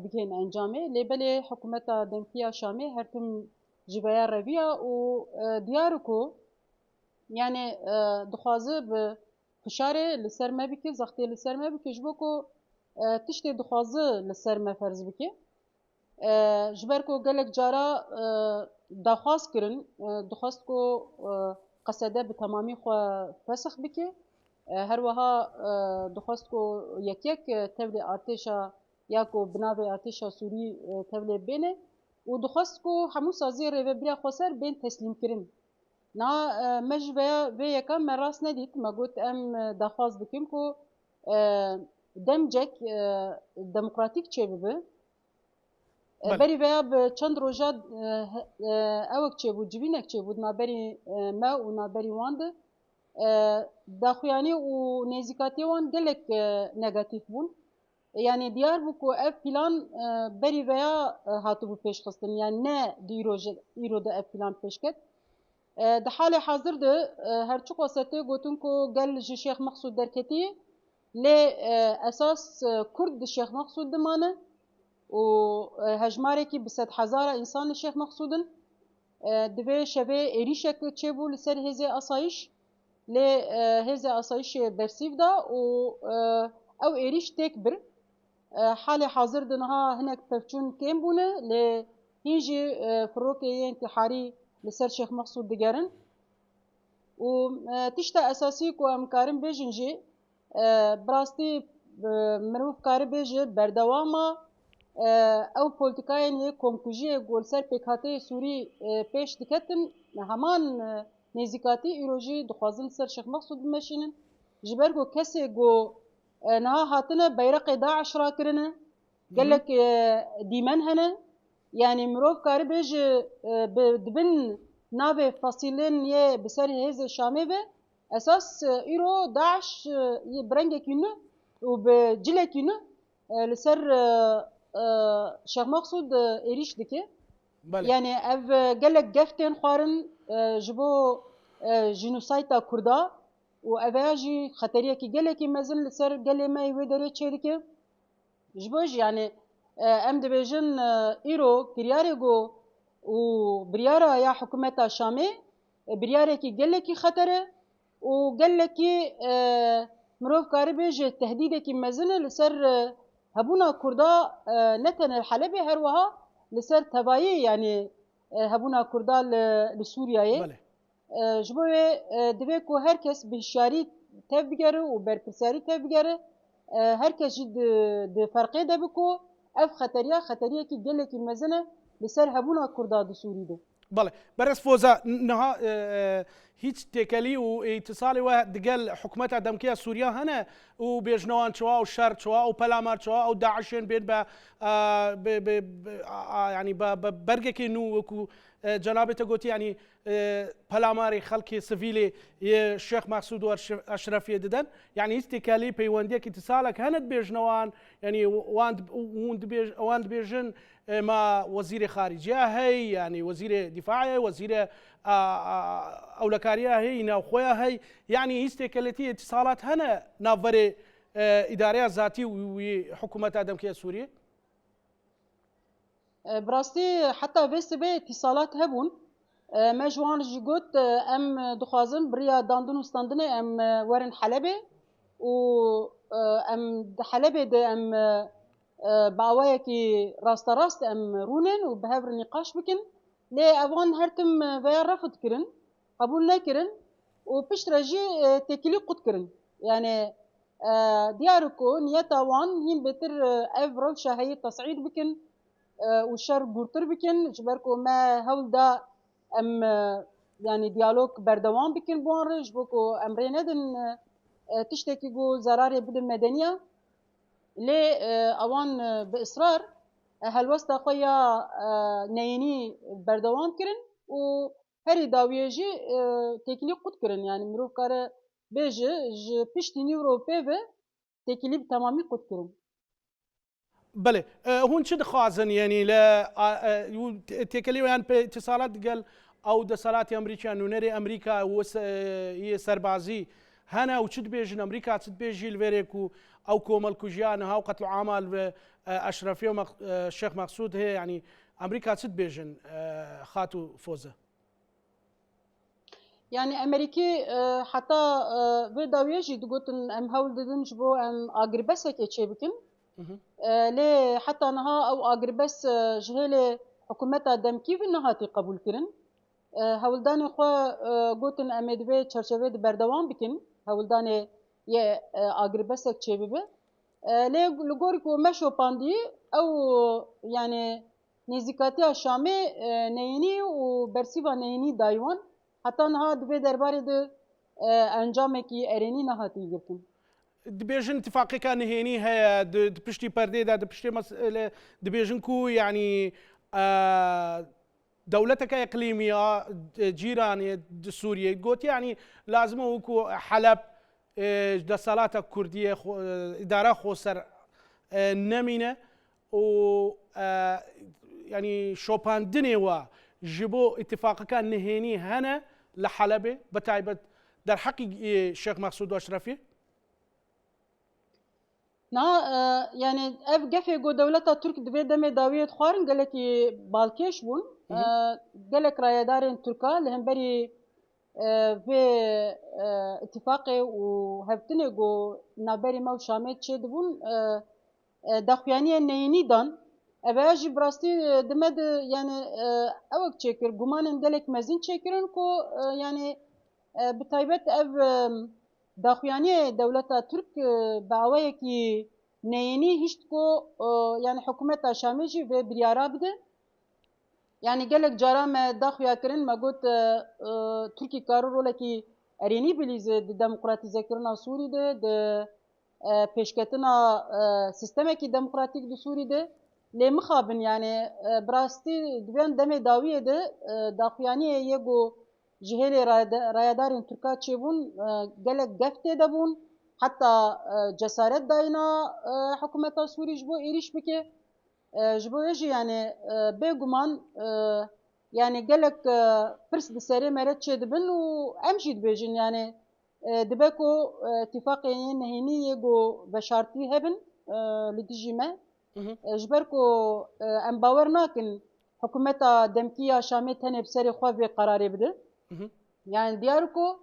bigên encamê lêbelê hikûmeta demtiya Şamê her tim ji veya reviya û diyar ku yani dixwaze bi fişarê li ser me bike zextê li ser me bike ji bo ku tiştê dixwaze li ser me ferz bike ji ber ku gelek cara daxwaz kirin dixwast ku qesede bi temamî xwe fesix bike her wiha dixwast ku yek tevlê artêşa ya ku binavê artêşa Sûrî tevlê bêne û dixwast ku hemû saziyê rêveberiya xweser bên teslîmkirin. Na me ji vê yekan me rast nedît me got em daxwaz dikin ku demcek demokratîk çêbibe berî veya bi çend roja ewek çêbû civînek çêbû naberî me û naberî wan de daxuyanî û nêzîkatiyê wan gelek negatîv bûn. Yani diyar bû ku ev plan berî veya hatibû pêşxistin yani ne îro de ev plan pêşket. Di halê hazir de herçi qasete gotin ku gel ji Şêx Mexsûd derketiye lê esas Kurd di Şêx Mexsûd dimane û hejmarekî bi sed hezara însan li Şêx Mexsûdin divê şevê êrîşek çêbû li ser hêzê asayîş lê hêzê asayîşê bersîv da û ew êrîş têk bir halê hazir de niha hinek pevçûn kêm bûne lê hîn jî firokê yên tîharî li ser Şêx Mexsûd digerin û tişta esasî ku em karin bêjin jî bi rastî mirov karî bêje berdewama ew polîtikayên yê komkujiyê ku li ser pêkhateyê Sûrî pêş diketin heman nêzîkatî îro jî dixwazin li ser Şêx Mexsûd bimeşînin ji ber ku kesê ku niha hatine beyreqê Daeş rakirine gelek dîmen hene yani mirov karî bêje dibin navê fasîlên yê bi ser hêzê Şamê ve esas îro Daeş bi rengekî nû û bi cilekî nû li ser Şêx Mexsûd êrîş dike yani ev gelek geftên xwarin ji bo jinûsayta Kurda û ev jî xeteriyekî gelekî mezin li ser gelê me wê derê çê dike. Ji bo jî yani em dibêjin îro kiryarê got û biryara ya hikûmeta Şamê biryarekî gelekî xeter e û gelekî mirov karî bêje tehdîdekî mezin e li ser hebûna Kurda ne tenê Helebê her wiha li ser tevayê yani hebûna Kurda li Sûriyayê. Ji bo wê divê ku herkes bi hişyarî tev bigere û berpirsarî tev bigere herkes jî di ferqê de bi ku ev xeteriya xeteriyekî gelekî mezin e li ser hebûna Kurda di Sûrî de. بله برس فوزا نها هیچ تێکەلی و ئیتیساڵی وە دگەل حکوومەتە دەمکەیە سووریا هەنە و بێژنەوەان چوا و شەر چوا و پەلامار چوا و داعشێن بێت بە ینی بە بەرگێکی نو وەکو جەنابێتە گوتی ینی پەلاماری خەڵکی سڤیلێ شێخ مەقسوود و ئەشرەفیە دەدەن یعنی هیچ تێکەلی پەیوەندیەکی ئیتیساڵێک هەنت بێژنەوەان ینی ئەوان دبێژن ما وزير خارجية هي يعني وزير دفاع وزير أولكارية هي ناوخويا هي يعني هستيكالتي اتصالات هنا نافري إدارية ذاتي وحكومة أدمكية سوريا براستي حتى بس بي اتصالات هبون ما جوان جيغوت ام دخوازن بريا داندن وستاندن ام ورن حلبة و ام حلبة ده ام باوایەکی ڕاستە ڕاست ئەم ڕوونن و بەهەڤ نقاش بکن لێ ئەوان هەرتم vêya refd kirin qebûl nekirin û pişt re jî têkilî qut kirin yani diyar ku niyeta wan hîn bêtir ev rewşa heyî tesعîd bikin û şer gûrtir bikin ji ber ku me hewl da em yani diyalog berdewam bikin bi wan re ji bo ku em rê nedin tiştekî ku zerarê bidin medeniya لێ ئەوان بە ئیسرار هەلوەستا خۆ یا نەینی بەردەوام کردن و هەری داویە jî têkilî qut kirin yani mirov kare bêje ji piştî nîvro pêve têkilî bi temamî qut kirin. بله هون چه دخوازن يعني لا تكليو يعني اتصالات قال او دسالات امريكا نونري امريكا هي سربازي هنا وشد بيجن امريكا تد بيجي الفيريكو او كومل كوجيان هاو قتل عمل اشرفيه الشيخ مقصود هي يعني امريكا تد بيجن خاتو فوزه يعني امريكي حتى فيداويجي دغوتن ام هول ددن جبو ام اغربسك اتشبكن لي حتى نها او اغربس جهله حكومتا دمكيف نهاتي قبول كرن هولداني خو گوتن امدوی چرچوه د بردوام بکن هولداني يه اغربسك چبيبه لي لغوريكو مشو باندي او يعني نزيكاتي شامي نيني و برسيفا نيني دايوان حتى نها دبي درباري د انجامكي اريني نهاتي گرتن دبيجن اتفاقي كان هيني هي دبشتي بردي دبشتي مسألة دبيجن كو يعني دولتك إقليمية جيرانية سوريا قلت يعني لازم وكو حلب دسالات كردية إدارة خسر نمينة و يعني شوباندني و جبو اتفاق كان نهيني هنا لحلبة بتعبد در حق الشيخ مقصود واشرفي نا يعني اف قفي قو دولتا ترك دبي دمي داوية خوارن قالكي بالكيش بون قالك رايدارين تركا لهم بري في اتفاقي وهفتني قو نابري مو شامي تشيد بون داخوانية نيني دان اباجي براستي دمد يعني اوك تشيكر قمانن قالك مزين تشيكرن كو يعني بتايبت اف داخوانية دولتا ترك باويكي نيني هشتكو يعني حكومتا شاميجي في بريارا بده يعني قالك جرام داخويا كرن ما قلت تركي كارو لكي اريني بليز ديمقراطيزه كرنا سوري ده پیشکتنا سیستمکی دموکراتیک دو سوری ده لی مخابن يعني براستي دوان دمي داویه ده داخویانی یگو جهل رایدارین ترکا چبون قالك گفته دبون حتى جسارت داينا حكومة سوري جبو إيريش بكي ji bo wê jî yani bêguman yani gelek pirs di serê me re çê dibin û em jî dibêjin yani dibe ku îtîfaqê yên nehênî yê got veşartî hebin li dijî me ji ber ku em bawer nakin hikûmeta demkî ya Şamê tenê bi serê xwe vê qerarê bide yani diyar ku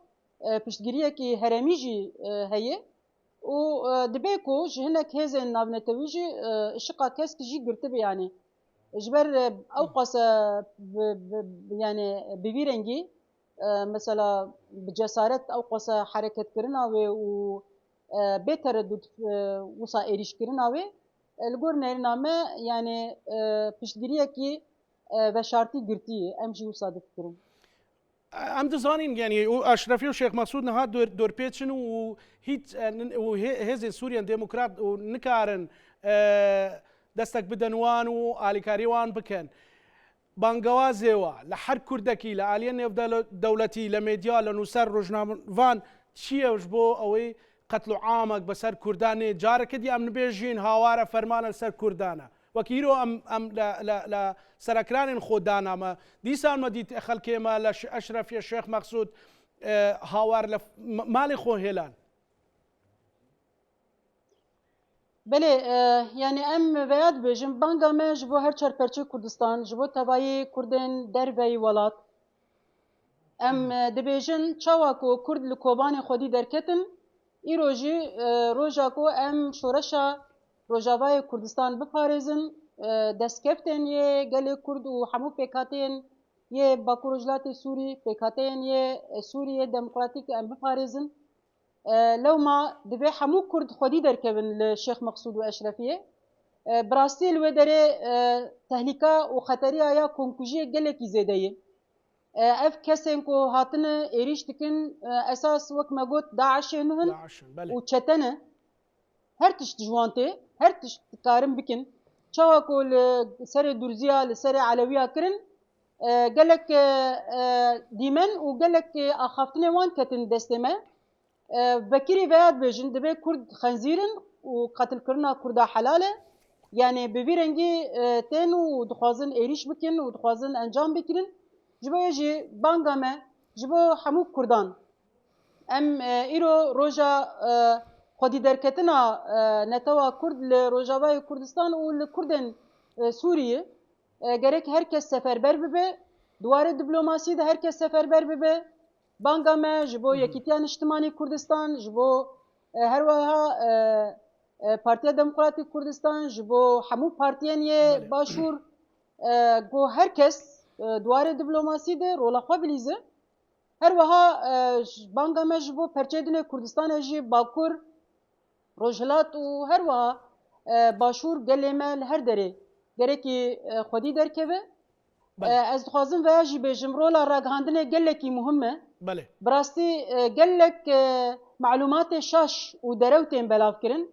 piştgiriyekî herêmî jî heye û dibe ku ji hinek hêzên navnetewî jî işiqa kesk jî girtibe yani ji ber ew qase yani bi vî rengî mesela bi cesaret ew qase hereketkirina wê û bê tereddût wisa êrîşkirina wê li gor nêrîna me yani piştgiriyekî veşartî girtiye em jî wisa difikirin. ئەم دەزانین گەنی و ئاشرەفی و شێخ مەسعود نەها دۆرپێچن و هیچ هێزێن سووریان دموکرات و نکارن دەستێک بدەنوان و ئالیکاریوان بکەن. بانگەوازێوە لە هەر کوردێکی لە ئالیە نێودەوڵەتی لە مێدیا لە نووسەر ڕۆژنامەوان چیەش بۆ ئەوەی قەتل و عامەک بەسەر کوردانێ جارەکە دی ئەم نبێژین هاوارە فەرمانە سەر کوردانە. وەکیرۆ ئەم لە سەرکرانên خۆدانامە دیسانمە دیت خەڵکێمە لە ئەشرەفیە شێخ مەقسوود هاوار لە ماڵی خۆ هێلان. بله yani em veya dibêjin banga me ji bo her çerpeçê Kurdistan ji bo tevayê Kurdên derveyî welat em dibêjin çawa ku Kurd li kobanê xwedî derketin îro jî roja ku em şoreşa Rojavayê Kurdistan biparêzin destkeftên yê gelê Kurd û hemû pêkhateyên yê Bakur Rojhilatê Sûrî pêkhateyên yê Sûriyê Demokratîk em biparêzin lewma dibe hemû Kurd xwedî derkevin li Şêx Meqsûd û Eşrefiyê bi rastî li wê derê tehlîka û xeteriya ya komkujiyê gelekî zêde ye ev kesên ku hatine êrîş dikin esas wek me got Daişê nihin û çetene her tişt ji wan tê her tişt dikarin bikin çawa ku li serê Durziya li serê Elewiya kirin gelek dîmen û gelek axaftinê wan ketin destê me vekirî veya dibêjin dibe Kurd xenzîrin û qetilkirina Kurda helal e yani bi vî rengî tên û dixwazin êrîş bikin û dixwazin encam bikirin ji bo jî banga me ji bo hemû Kurdan em îro roja xwedî derketina netewa Kurd li Rojavayê Kurdistan û li Kurdên Sûriyê gerek herkes seferber bibe duwarê diplomasî de herkes seferber bibe banga me ji bo Yekîtiya Niştimanî Kurdistan ji bo her wiha Partiya Demokratîk Kurdistan ji bo hemû partiyên yê başûr got herkes duwarê diplomasî de rola xwe bilîze her wiha banga me ji bo perçedinê Kurdistanê jî Bakur Rojhilat û her wiha başûr gelê me li her derê gerekî xwedî derkeve ez dixwazim veya jî bêjim rola ragihandinê gelekî muhim e bi rastî gelek malûmatê şaş û derewtên belav kirin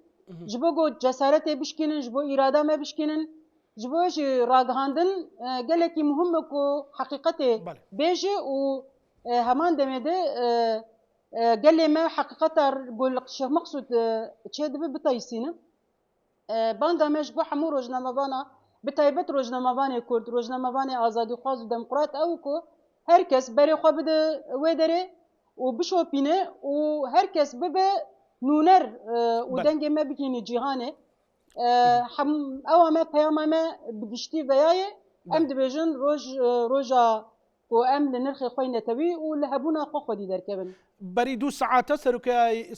ji bo got cesaretê bişkînin ji bo îrada me bişkînin ji bo jî ragihandin gelekî muhim e ku heqîqetê bêje û heman demê de gelê me heqîqeta gul Şêx Meqsûd çê dibe bitayîsînin banga me ji bo hemû rojnamevana bi taybet rojnamevanê Kurd rojnamevanê azadîxwaz û demokrat ew ku herkes berê xwe bide wê derê û bişopîne û herkes bibe nûner û dengê me bikîne cîhanê ewa me peyama me bi giştî veyayê em dibêjin roja ku em li nirxê xwe netewî û li hebûna xwe xwedî derkevin. بەری دوو سەعاتە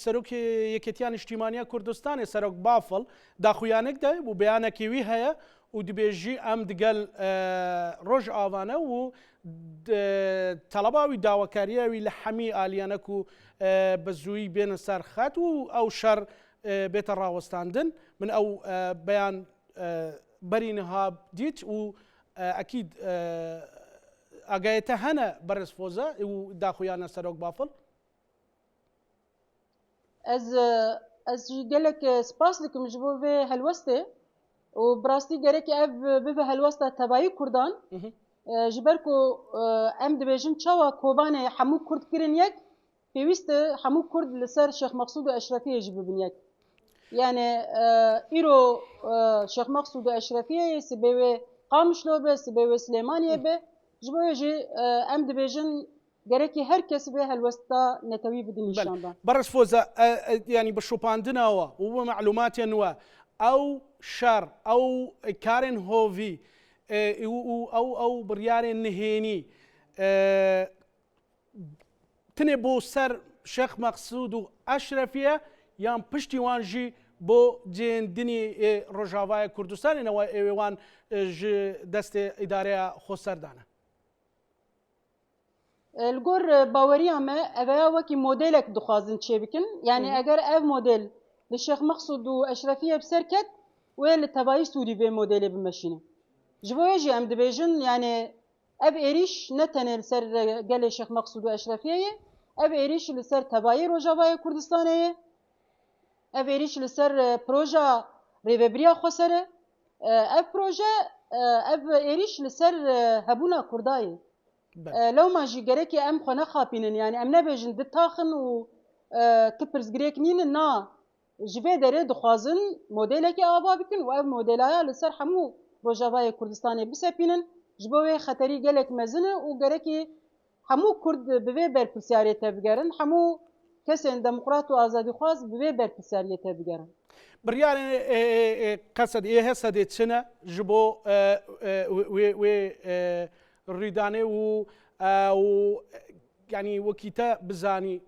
سەرۆکی یەکێتیان نیشتیمانیە کوردستانی سەرۆک بافڵ داخویانێک دای و بەیانێکی وی هەیە و دبێژی ئەم دگەل ڕۆژ ئاوانە و تەڵەباوی داواکاریەوی لە هەمی ئالیانەک و بە زووی بێنە سەر خەت و ئەو شەڕ بێتە ڕاوەستاندن من ئەو بەیان بەرینەها دیت و ئەکید ئاگایەتە هەنە بەڕێزفۆزە و داخویانە سەرۆک بافڵ ez jî gelek spas dikim ji bo vê helwestê û bi rastî gerekê ev bibe helwesta tevayî Kurdan ji ber ku em dibêjin çawa kobanê hemû Kurd kirin yek pêwîst e hemû Kurd li ser Şêx Meqsûd û Eşrefiyê jî bibin yek يعني إيرو شيخ مقصود أشرفية سبوي قامشلو به سبوي سليمانية به جبوي جي أم دبيجن جركي هر كس به هالوسطى نتوي بدين الشامبان برس فوزا يعني بشوباندنا ومعلومات انه او شر او كارين هوفي او بريارين نهيني تنبو سر شيخ مقصود اشرفيه يان پشتی وانجی بو جندنی روجاوای کردستان نو ایوان ج دست اداره خسردانه الجور باوريا ما أبغى وكي موديلك دخازن شبكن يعني أجر أب موديل للشيخ مقصود وأشرفية بسركت والتباي سوري بموديل بمشينه جبوي جي أم دبيجن يعني أب إيريش نتنل سر قال الشيخ مقصود وأشرفية أب إيريش لسر تباي روجاوای كردستانية أب إيريش لسر بروجا ريبريا خسرة أب بروجا أب إيريش لسر هبونا كرداي لو ما جي جريكي أم خنا خابينن يعني أم نبيجن دتاخن و تبرز جريك نين نا جبه داره دخوازن موديلك آبا بكن و أب موديلايا لسر حمو روجاوای كردستاني بسپينن جبوه خطري جلك مزنه و جريكي حمو كرد بوي برپرسياريته بگرن حمو كسين ديمقراط و آزادي خواز بوي برپرسياريته بگرن بريان قصد ايه هسه تسنه جبو و الريداني و يعني وكيتا بزاني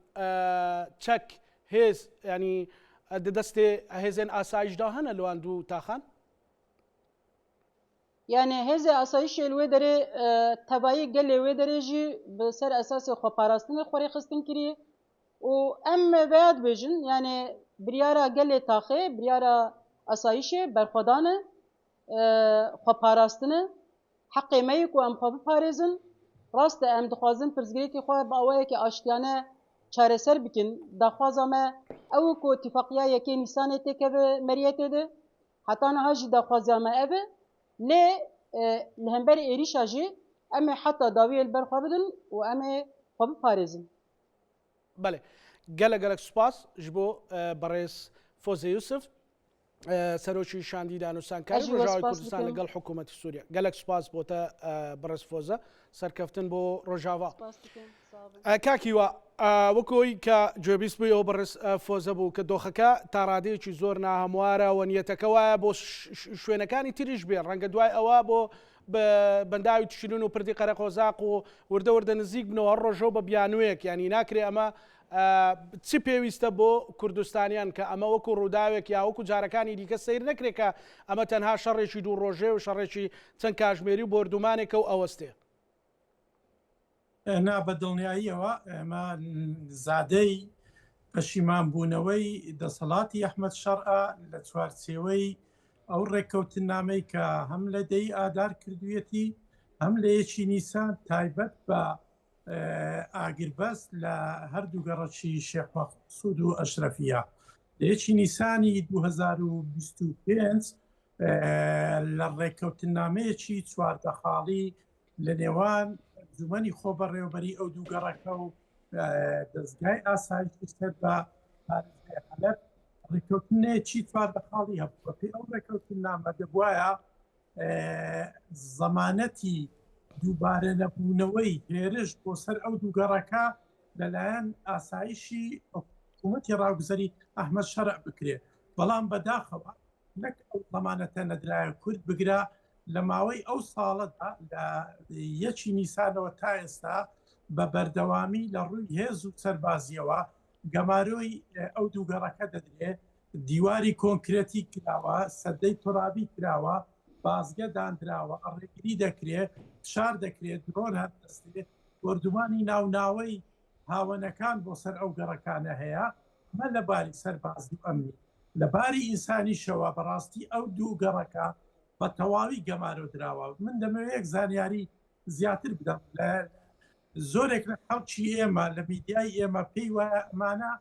تشك هيز يعني دستي هيزن اسايج داهنا لو اندو تاخان يعني هذا اسايش الويدري تباي قال الويدري جي بسر اساس خو باراستن خوري خستن كري و ام بعد بيجن يعني بريارا قال تاخي بريارا اسايش برخدانه خو باراستن حقي ميك و ام خو باريزن راست ام دخوازن پرزگریکی خو باوی که آشتیانه چاره سر بکن دخوازه ما او کو اتفاقیه یکی نیسانه تکه به مریته ده حتی نه هجی دخوازه ما اوه لی لهمبر ایریشا جی ام حتی داوی البرخوا بدن و ام خو بپاريزن بله گلک سپاس جبو برئیس فوزي يوسف سەرۆکی شاندیدان و سانکاری ڕۆژاوای کوردستان لەگەڵ حکوومەتی سووریا گەلک سپاس بۆتە بەڕێز فۆزە سەرکەفتن بۆ ڕۆژاوا کاکیوە وەکۆی کە گوێبیست بووی ئەو بەڕێز فۆزە بوو کە دۆخەکە تا ڕادەیەکی زۆر ناهەموارە و نیەتەکە وایە بۆ شوێنەکانی تریش بێ ڕەنگە دوای ئەوە بۆ بەنداوی تشلون و پردی قەرەقۆزاق و وردە وردە نزیک بنەوە ڕۆژەوە بە بیانوەیەک ینی ناکرێ ئەمە چی پێویستە بۆ کوردستانیان کە ئەمە وەکو ڕووداوێک یا وەکو جارەکانی دیکە سیر نەکرێت کە ئەمە تەنها شەڕێکی دوو ڕۆژێ و شەڕێکی چەند کاژمێری و بردومانێکە و ئەوەستێ نا بە دڵنیاییەوە ئێمە زادەی پەشیمان بوونەوەی دەسەڵاتی ئەحمەد شەرع لە چوارچێوەی ئەو ڕێککەوتنامەی کە هەم لە دەی ئادار کردوێتی هەم لە یەکی نیسان تایبەت بە ئاگربەست لە هەردوو گەڕەکی شێخ مەقسوود و ئەشرەفیە لە یەکی نیسانی 2025 لە ڕێککەوتنامەیەکی چواردە خاڵی لە نێوان زمانی خۆ بە ڕێوبەری ئەو دوو گەڕەکە و دەستگای ئاسایشی سەر بە حەلەب ڕێککەوتنێکی چواردە خاڵی هەبووە پێی ئەو ڕێککەوتنامە دەبوایە زەمانەتی دووبارە نەبوونەوەی هێرش بۆ سەر ئەو دووگەڕەکە لەلایەن ئاسایشی حکوومەتی ڕاوگوزەری ئەحمەد شەرع بکرێ بەڵام بەداخەوە نەک ئەو زەمانەتە نەدرایە کورد بگرا لە ماوەی ئەو ساڵەدا لە یەکی نیسانەوە تا ئێستا بە بەردەوامی لە ڕووی هێز و سەربازیەوە گەمارۆی ئەو دووگەڕەکە دەدرێت دیواری کۆنکرێتی کراوە سەدەی تۆرابی کراوە بازگە دانراوە ئەڕێگری دەکرێت شار دەکرێت درۆن هەردەستێت وەردومانی ناوناوەی هاوەنەکان بۆ سەر ئەو گەڕەکانە هەیە مە لە باری سەربازی و ئەمنی لە باری ئینسانیشەوە بەڕاستی ئەو دوو گەڕەکە بە تەواوی گەمارۆ دراوە من دەمەوێت زانیاری زیاتر بدەم لە زۆرێک لە خەڵکی ئێمە لە میدیای ئێمە پێی وایە ئەمانە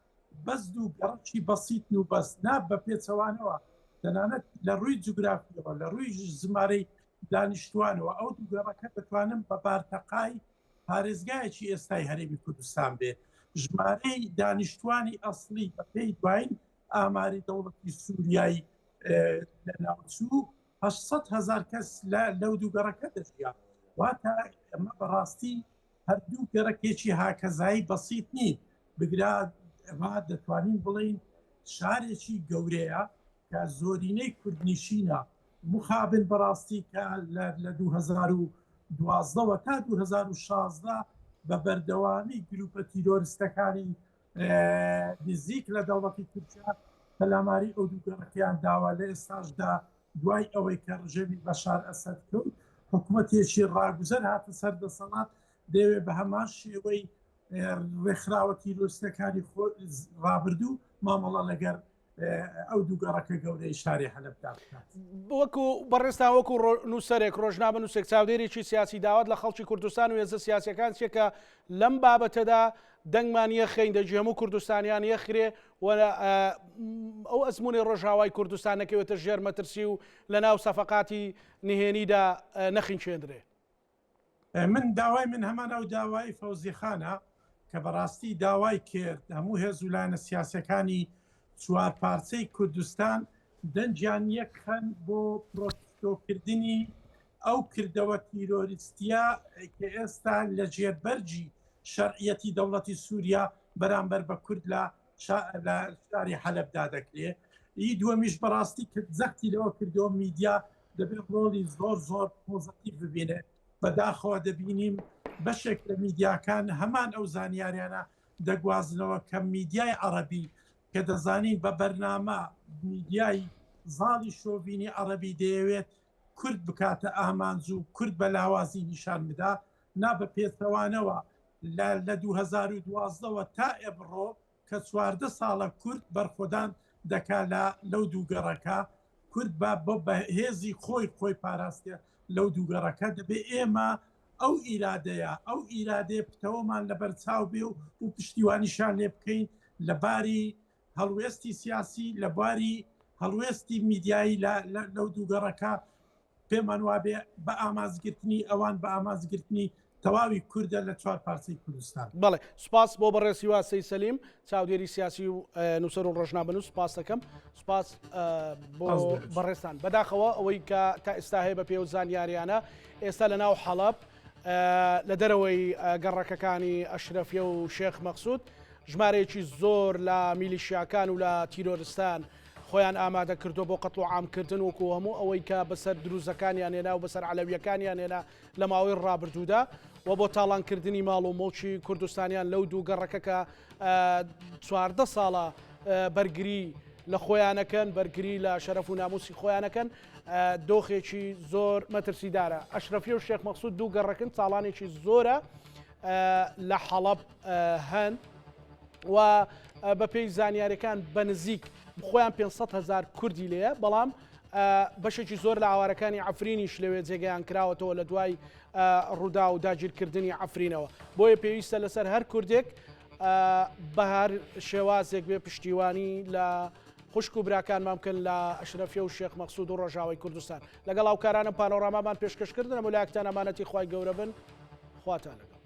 بەس دوو گەڕەکی بەسیتن و بەس ناب بە پێچەوانەوە تەنانەت لە ڕووی جوگرافیەوە لە ڕووی ژمارەی دانیشتوانەوە ئەو دووگەڕەکە دەتوانم بە بارتەقای پارێزگایەکی ئێستای هەرێمی کوردستان بێ ژمارەی دانیشتوانی ئەسڵی بە پێی دوایین ئاماری دەوڵەتی سووریایی لە ناوچوو 800,000 کەس لەو دووگەڕەکە دەژیا واتە ئەمە بەڕاستی هەردوو گەڕەکێکی هاکەزایی بەسیط نین بگرا ئەمە دەتوانین بڵین شارێکی گەورەیە کە زۆرینەی کوردنشینە مخابن بەڕاستی کە لە 2012 تا 2016 بە بەردەوامی گروپە تیرۆریستەکانی نزیک لە دەوڵەتی تورکیا پەلاماری ئەو دووگەڕەکەیان داوا لە ئێستاشدا دوای ئەوەی کە ڕژێمی بەشار ئەسەد کەوت حکوومەتێکی ڕاگوزەر هاتە سەر دەسەڵات دەوێت بە هەمان شێوەی ڕێکخراوە تیرۆریستەکانی ڕابردوو مامەڵە لەگەر ئەو دووگەڕەکە گەورەی شاری حەلەبدا بکات. وەکو بەڕێستان وەکو نووسەرێک ڕۆژنامە نووسێک چاودێرێکی سیاسی داوات لە خەڵکی کوردستان و هێزە سیاسیەکان چێکە لەم بابەتەدا دەنگمان یەخین دەجێ هەموو کوردستانیان یەخرێ ئەو ئەزمموی ڕۆژاوای کوردستان نەکەوێتە ژێر مەترسی و لە ناو سەفەقاتی نهێنیدا نەخین چێندرێ. من داوای من هەمان ئەو داوای فەوزیخانە کە بەڕاستی داوای کرد هەموو هێزولانە سیاسەکانی چوار پارچەی کوردستان دەنجیان یەکخەن بۆ پرۆتۆکردنی ئەو کردەوە تیرۆریستیە کە ئێستا لە جێبەرجی شەرعیەتی دەوڵەتی سووریا بەرامبەر بە کورد لە شاری حەلەبدا دەکرێت. دووەمیش بەڕاستی کرد زەختی لەوە کردەوە میدیا دەبێت ڕۆڵی زۆر پۆزتیڤ ببینێت بەداخەوە دەبینیم بەشێک لە میدیاکان هەمان ئەو زانیاریانە دەگوازنەوە کە میدیای عەرەبی کە دەزانین بە بەرنامە میدیای زاڵی شۆڤینی عەرەبی دەیەوێت کورد بکاتە ئامانج و کورد بە لاوازی نیشان بدا نا بە پێچەوانەوە لە 2012 تا ئێبڕۆ کە 14 ساڵە کورد بەرخۆدان دەکا لەو دووگەڕەکە کورد بە هێزی خۆی پاراستێ لەو دووگەڕەکە دەبێ ئێمە ئەو ئیرادەیە پتەوەمان لەبەر چاو بێ و پشتیوانیشان لێ بکەین لە باری هەڵوێستی سیاسی لە باری هەڵوێستی میدیایی لەو دووگەڕەکە پێمان وابێ بە ئامانزگرتنی ئەوان بە ئامانزگرتنی تەواوی کوردە لە چوار پارچەی کوردستان. بەڵێ سوپاس بۆ بەڕێسی واسی سەلیم چاودێری سیاسی و نووسەر و ڕۆژنامەنووس سوپاس دەکەم سوپاس بۆ بەڕێستان بەداخەوە ئەوەی کە تا ئێستا هەیە بە پێ و زانیاریانە ئێستا لە ناو حەڵەب لە دەرەوەی گەڕەکەکانی ئەشرەفیە و شێخ مەقسوود ژمارەیەکی زۆر لە میلیشیاکان و لە تیرۆرستان خۆیان ئامادە کردو بۆ قەتڵ و عامکردن وەکو هەموو ئەوەی کە بەسەر دروزەکانیان هێنا و بەسەر عەلەویەکانیان هێنا لە ماوەی ڕابردوودا و بۆ تاڵانکردنی ماڵ و مڵکی کوردستانیان لەو دوو گەڕەکە کە 14 ساڵە بەرگری لە خۆیانەکەن بەرگری لە شەرەف و ناموسی خۆیانەکەن دۆخێکی زۆر مەترسیدارە. ئەشرەفی و شێخ مەقسوود دوو گەڕەکن ساڵانێکی زۆرە لە حەڵەب هەن و بە پێی زانیاریەکان بە نزیک خۆیان 500,000 کوردی لێە بەڵام بەشێکی زۆر لە ئاوارەکانی عەفرینیش لەوێ جێگەیان کراوەتەوە لە دوای ڕوودا و داگیرکردنی عەفرینەوە بۆیە پێویستە لەسەر هەر کوردێک بە هەر شێوازێک بێ پشتیوانی لە خوشک و براکانمان بکەن لە ئەشرەفیە و شێخ مەقسوود و ڕۆژاوای کوردستان لەگەڵ هاوکارانە پانۆڕامامان پێشکەشکردن وەلایەکتان ئەمانەتی خوای گەورە بن خواتان لەگەڵ.